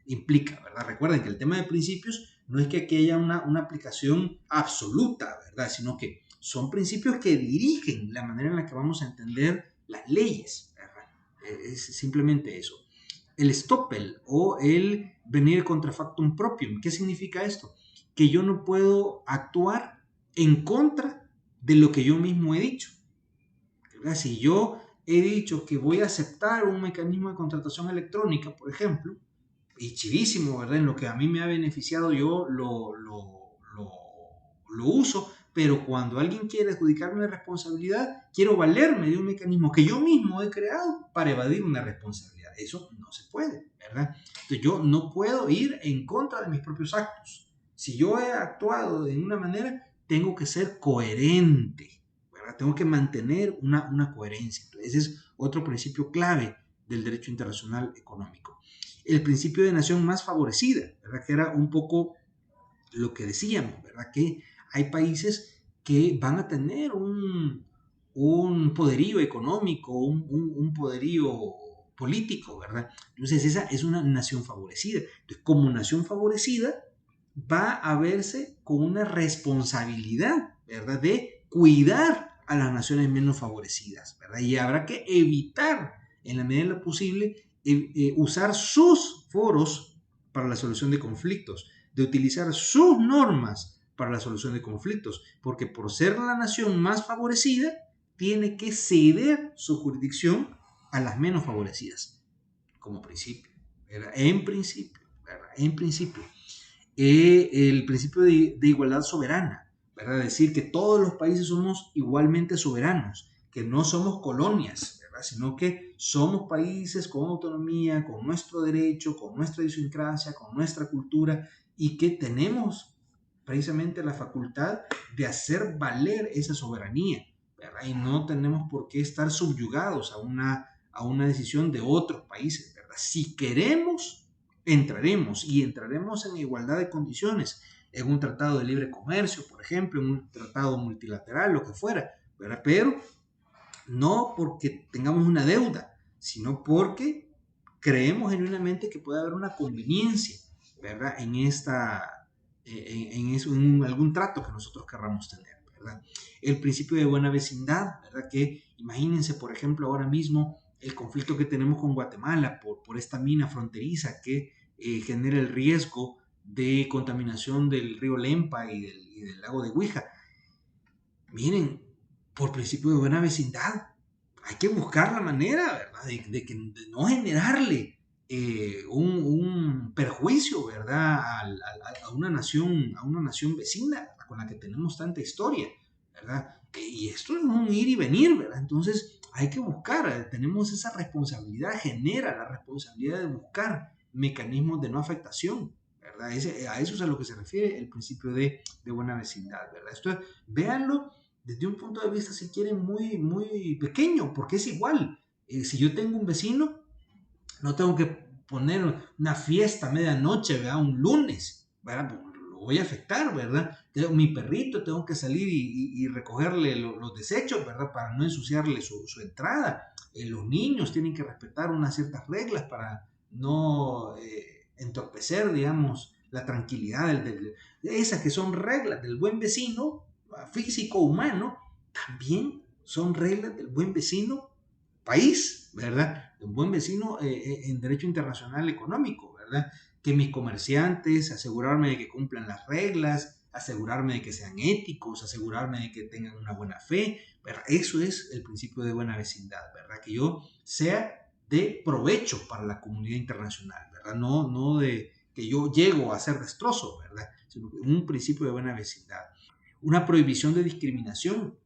implica, ¿verdad? Recuerden que el tema de principios no es que aquí haya una aplicación absoluta, ¿verdad? Sino que son principios que dirigen la manera en la que vamos a entender las leyes, ¿verdad? Es simplemente eso. El stoppel o el venir contra factum propium, ¿qué significa esto? Que yo no puedo actuar en contra de lo que yo mismo he dicho, ¿verdad? Si yo he dicho que voy a aceptar un mecanismo de contratación electrónica, por ejemplo, y chivísimo, ¿verdad? En lo que a mí me ha beneficiado yo lo uso, pero cuando alguien quiere adjudicarme una responsabilidad, quiero valerme de un mecanismo que yo mismo he creado para evadir una responsabilidad. Eso no se puede, ¿verdad? Entonces yo no puedo ir en contra de mis propios actos. Si yo he actuado de una manera, tengo que ser coherente, ¿verdad? Tengo que mantener una coherencia. Entonces, ese es otro principio clave del derecho internacional económico. El principio de nación más favorecida, ¿verdad? Que era un poco lo que decíamos, ¿verdad? Que hay países que van a tener un poderío económico, un poderío político, ¿verdad? Entonces esa es una nación favorecida. Entonces, como nación favorecida, va a verse con una responsabilidad, ¿verdad? De cuidar a las naciones menos favorecidas, ¿verdad? Y habrá que evitar, en la medida de lo posible, usar sus foros para la solución de conflictos, de utilizar sus normas para la solución de conflictos, porque por ser la nación más favorecida, tiene que ceder su jurisdicción a las menos favorecidas, como principio, ¿verdad? En principio, ¿verdad? En principio. El principio de igualdad soberana, ¿verdad? Decir que todos los países somos igualmente soberanos, que no somos colonias, ¿verdad? Sino que somos países con autonomía, con nuestro derecho, con nuestra idiosincrasia, con nuestra cultura y que tenemos precisamente la facultad de hacer valer esa soberanía, ¿verdad? Y no tenemos por qué estar subyugados a una decisión de otros países, ¿verdad? Si queremos, entraremos y entraremos en igualdad de condiciones en un tratado de libre comercio, por ejemplo, en un tratado multilateral, lo que fuera, ¿verdad? Pero no porque tengamos una deuda, sino porque creemos genuinamente que puede haber una conveniencia, ¿verdad? En algún trato que nosotros querramos tener, ¿verdad? El principio de buena vecindad, ¿verdad? Que imagínense, por ejemplo, ahora mismo el conflicto que tenemos con Guatemala por esta mina fronteriza que genera el riesgo de contaminación del río Lempa y del lago de Huija. Miren, por principio de buena vecindad, hay que buscar la manera, ¿verdad? De no generarle un perjuicio, ¿verdad? A una nación vecina con la que tenemos tanta historia, ¿verdad? Y esto es un ir y venir, ¿verdad? Entonces hay que buscar, tenemos esa responsabilidad, genera la responsabilidad de buscar mecanismos de no afectación, ¿verdad? A eso es a lo que se refiere el principio de buena vecindad, ¿verdad? Esto, véanlo desde un punto de vista, si quieren, muy, muy pequeño, porque es igual. Si yo tengo un vecino, no tengo que poner una fiesta a medianoche, ¿verdad? Un lunes, ¿verdad? Lo voy a afectar, ¿verdad? Mi perrito tengo que salir y recogerle los desechos, ¿verdad? Para no ensuciarle su entrada. Los niños tienen que respetar unas ciertas reglas para no entorpecer, digamos, la tranquilidad esas que son reglas del buen vecino físico humano, también son reglas del buen vecino país, ¿verdad? Un buen vecino en derecho internacional económico, ¿verdad? Que mis comerciantes, asegurarme de que cumplan las reglas, asegurarme de que sean éticos, asegurarme de que tengan una buena fe, ¿verdad? Eso es el principio de buena vecindad, ¿verdad? Que yo sea de provecho para la comunidad internacional, ¿verdad? No de que yo llego a ser destrozo, ¿verdad? Sino un principio de buena vecindad. Una prohibición de discriminación,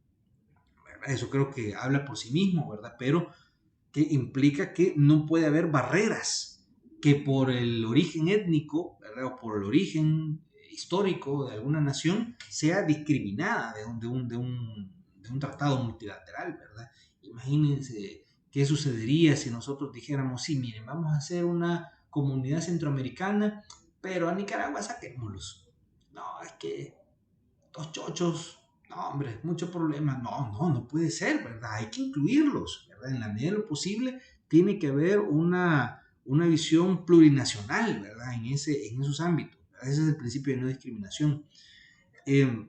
¿verdad? Eso creo que habla por sí mismo, ¿verdad? Pero que implica que no puede haber barreras que por el origen étnico, ¿verdad? O por el origen histórico de alguna nación sea discriminada de un tratado multilateral, ¿verdad? Imagínense qué sucedería si nosotros dijéramos, sí, miren, vamos a hacer una comunidad centroamericana, pero a Nicaragua saquémoslos. No, es que los chochos, no, hombre, mucho problema. No puede ser, ¿verdad? Hay que incluirlos, ¿verdad? En la medida de lo posible tiene que haber una visión plurinacional, ¿verdad? En esos ámbitos. ¿Verdad? Ese es el principio de no discriminación. Eh,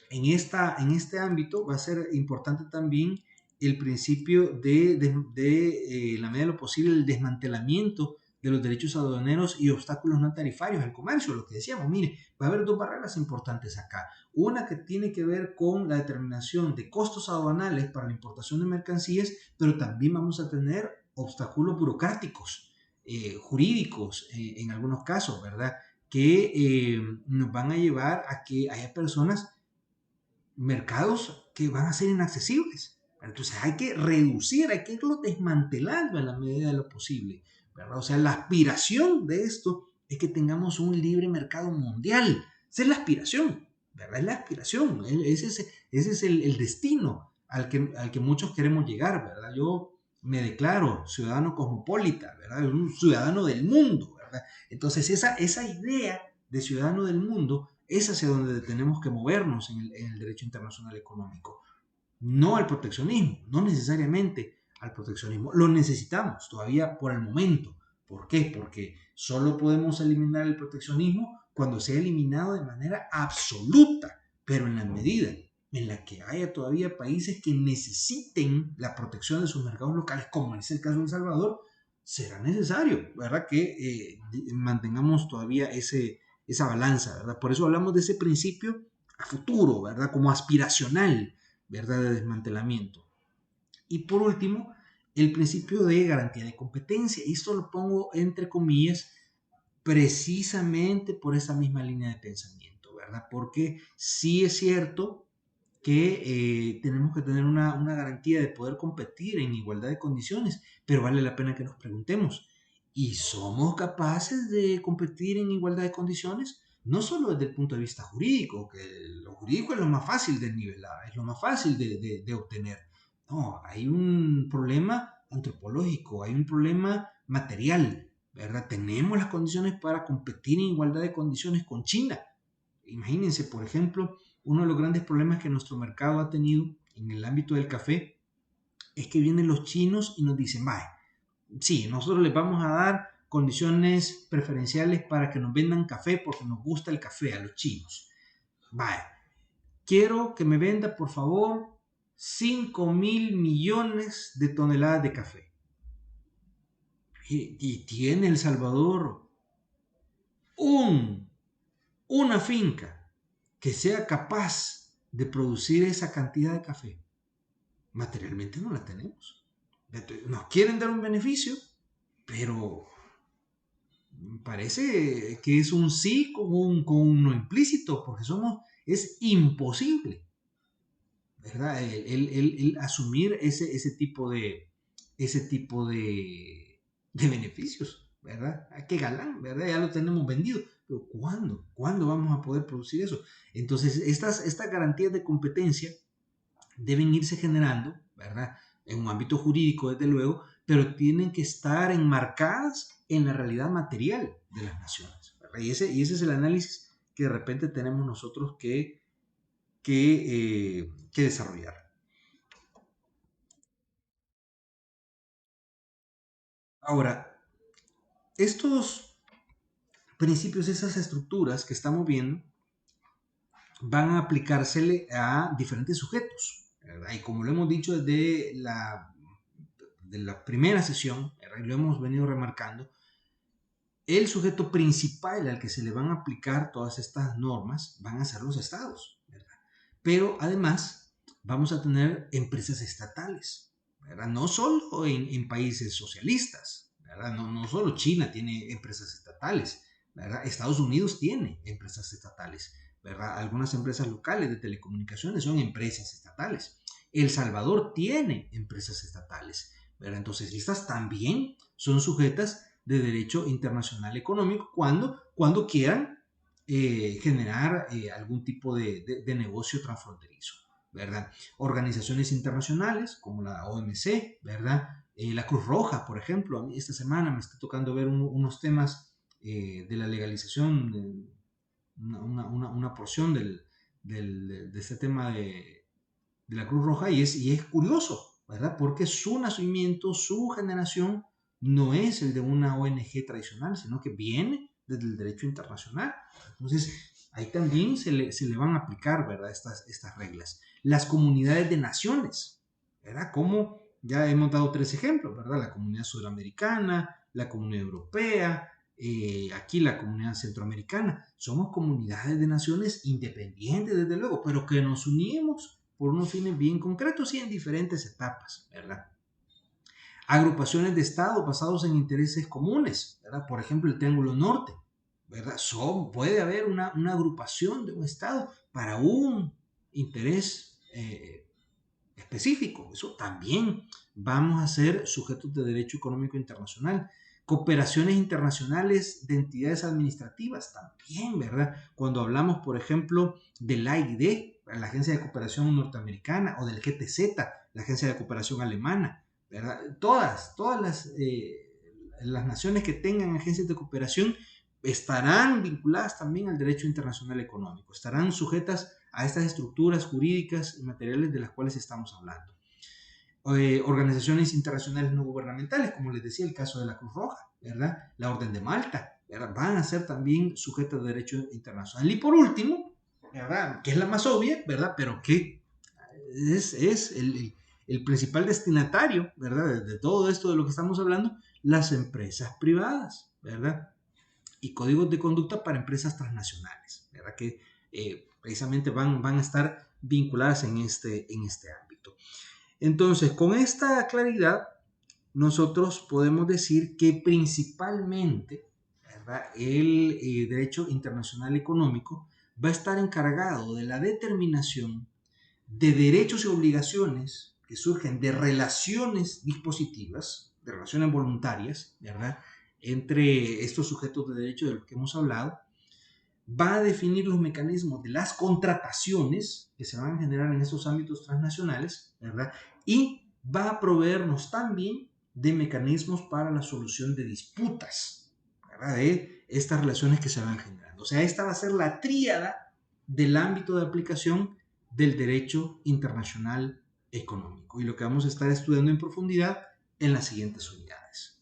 en este ámbito va a ser importante también el principio en la medida de lo posible, el desmantelamiento de los derechos aduaneros y obstáculos no tarifarios al comercio, lo que decíamos, mire, va a haber dos barreras importantes acá. Una que tiene que ver con la determinación de costos aduanales para la importación de mercancías, pero también vamos a tener obstáculos burocráticos, jurídicos, en algunos casos, ¿verdad? Que nos van a llevar a que haya personas mercados que van a ser inaccesibles. Entonces hay que reducir, hay que irlo desmantelando en la medida de lo posible, ¿verdad? O sea, la aspiración de esto es que tengamos un libre mercado mundial. Esa es la aspiración, ¿verdad? Es la aspiración, ese es el destino al que muchos queremos llegar, ¿verdad? Yo me declaro ciudadano cosmopolita, ¿verdad? Un ciudadano del mundo, ¿verdad? Entonces esa idea de ciudadano del mundo es hacia donde tenemos que movernos en el derecho internacional económico. No al proteccionismo, no necesariamente al proteccionismo. Lo necesitamos todavía por el momento. ¿Por qué? Porque solo podemos eliminar el proteccionismo cuando sea eliminado de manera absoluta, pero en la medida en la que haya todavía países que necesiten la protección de sus mercados locales, como es el caso de El Salvador, será necesario, ¿verdad? Que mantengamos todavía esa balanza, ¿verdad? Por eso hablamos de ese principio a futuro, ¿verdad? Como aspiracional, ¿verdad? De desmantelamiento. Y por último, el principio de garantía de competencia. Y esto lo pongo entre comillas precisamente por esa misma línea de pensamiento, ¿verdad? Porque sí es cierto que tenemos que tener una garantía de poder competir en igualdad de condiciones, pero vale la pena que nos preguntemos, ¿y somos capaces de competir en igualdad de condiciones? No solo desde el punto de vista jurídico, que lo jurídico es lo más fácil de nivelar, es lo más fácil de obtener. No, hay un problema antropológico, hay un problema material, ¿verdad? Tenemos las condiciones para competir en igualdad de condiciones con China. Imagínense, por ejemplo, uno de los grandes problemas que nuestro mercado ha tenido en el ámbito del café es que vienen los chinos y nos dicen, vaya, sí, nosotros les vamos a dar condiciones preferenciales para que nos vendan café porque nos gusta el café a los chinos. Vaya, quiero que me venda, por favor, 5.000 millones de toneladas de café. Y tiene El Salvador una finca que sea capaz de producir esa cantidad de café. Materialmente no la tenemos. Nos quieren dar un beneficio, pero parece que es un sí con un no implícito, porque es imposible, ¿verdad? El asumir ese tipo de beneficios, ¿verdad? Qué galán, ¿verdad? Ya lo tenemos vendido. Pero ¿cuándo? ¿Cuándo vamos a poder producir eso? Entonces, estas garantías de competencia deben irse generando, ¿verdad? En un ámbito jurídico, desde luego, pero tienen que estar enmarcadas en la realidad material de las naciones, ¿verdad? Y ese es el análisis que de repente tenemos nosotros que desarrollar. Ahora, estos principios, esas estructuras que estamos viendo, van a aplicársele a diferentes sujetos, ¿verdad? Y como lo hemos dicho de la primera sesión, ¿verdad? Y lo hemos venido remarcando, el sujeto principal al que se le van a aplicar todas estas normas van a ser los estados, ¿verdad? Pero además vamos a tener empresas estatales, ¿verdad? No solo en países socialistas, ¿verdad? No solo China tiene empresas estatales, ¿verdad? Estados Unidos tiene empresas estatales, ¿verdad? Algunas empresas locales de telecomunicaciones son empresas estatales. El Salvador tiene empresas estatales, ¿verdad? Entonces, estas también son sujetas de derecho internacional económico cuando quieran generar algún tipo de negocio transfronterizo, ¿verdad? Organizaciones internacionales como la OMC, ¿verdad? La Cruz Roja, por ejemplo, a mí esta semana me está tocando ver unos temas de la legalización, de una porción de este tema de la Cruz Roja y es curioso, ¿verdad? Porque su nacimiento, su generación no es el de una ONG tradicional, sino que viene desde el derecho internacional. Entonces, ahí también se le van a aplicar, ¿verdad? Estas reglas. Las comunidades de naciones, ¿verdad? Como ya hemos dado tres ejemplos, ¿verdad? La comunidad sudamericana, la comunidad europea, aquí la comunidad centroamericana. Somos comunidades de naciones independientes, desde luego, pero que nos unimos por unos fines bien concretos y en diferentes etapas, ¿verdad? Agrupaciones de Estado basados en intereses comunes, ¿verdad? Por ejemplo, el Triángulo Norte, ¿verdad? Puede haber una agrupación de un Estado para un interés específico. Eso también vamos a ser sujetos de derecho económico internacional. Cooperaciones internacionales de entidades administrativas también, ¿verdad? Cuando hablamos, por ejemplo, del AID, la Agencia de Cooperación Norteamericana, o del GTZ, la Agencia de Cooperación Alemana, ¿verdad? Todas las naciones que tengan agencias de cooperación estarán vinculadas también al derecho internacional económico, estarán sujetas a estas estructuras jurídicas y materiales de las cuales estamos hablando. Organizaciones internacionales no gubernamentales, como les decía, el caso de la Cruz Roja, ¿verdad? La Orden de Malta, ¿verdad? Van a ser también sujetos de derecho internacional. Y por último, ¿verdad? Que es la más obvia, ¿verdad? Pero que es el principal destinatario, ¿verdad? De todo esto de lo que estamos hablando, las empresas privadas, ¿verdad? Y códigos de conducta para empresas transnacionales, ¿verdad? Que precisamente van a estar vinculadas en este ámbito. Entonces, con esta claridad, nosotros podemos decir que principalmente, ¿verdad? El derecho internacional económico va a estar encargado de la determinación de derechos y obligaciones que surgen de relaciones dispositivas, de relaciones voluntarias, ¿verdad? Entre estos sujetos de derecho de los que hemos hablado, va a definir los mecanismos de las contrataciones que se van a generar en estos ámbitos transnacionales, ¿verdad? Y va a proveernos también de mecanismos para la solución de disputas, ¿verdad? De estas relaciones que se van generando. O sea, esta va a ser la tríada del ámbito de aplicación del derecho internacional económico y lo que vamos a estar estudiando en profundidad en las siguientes unidades.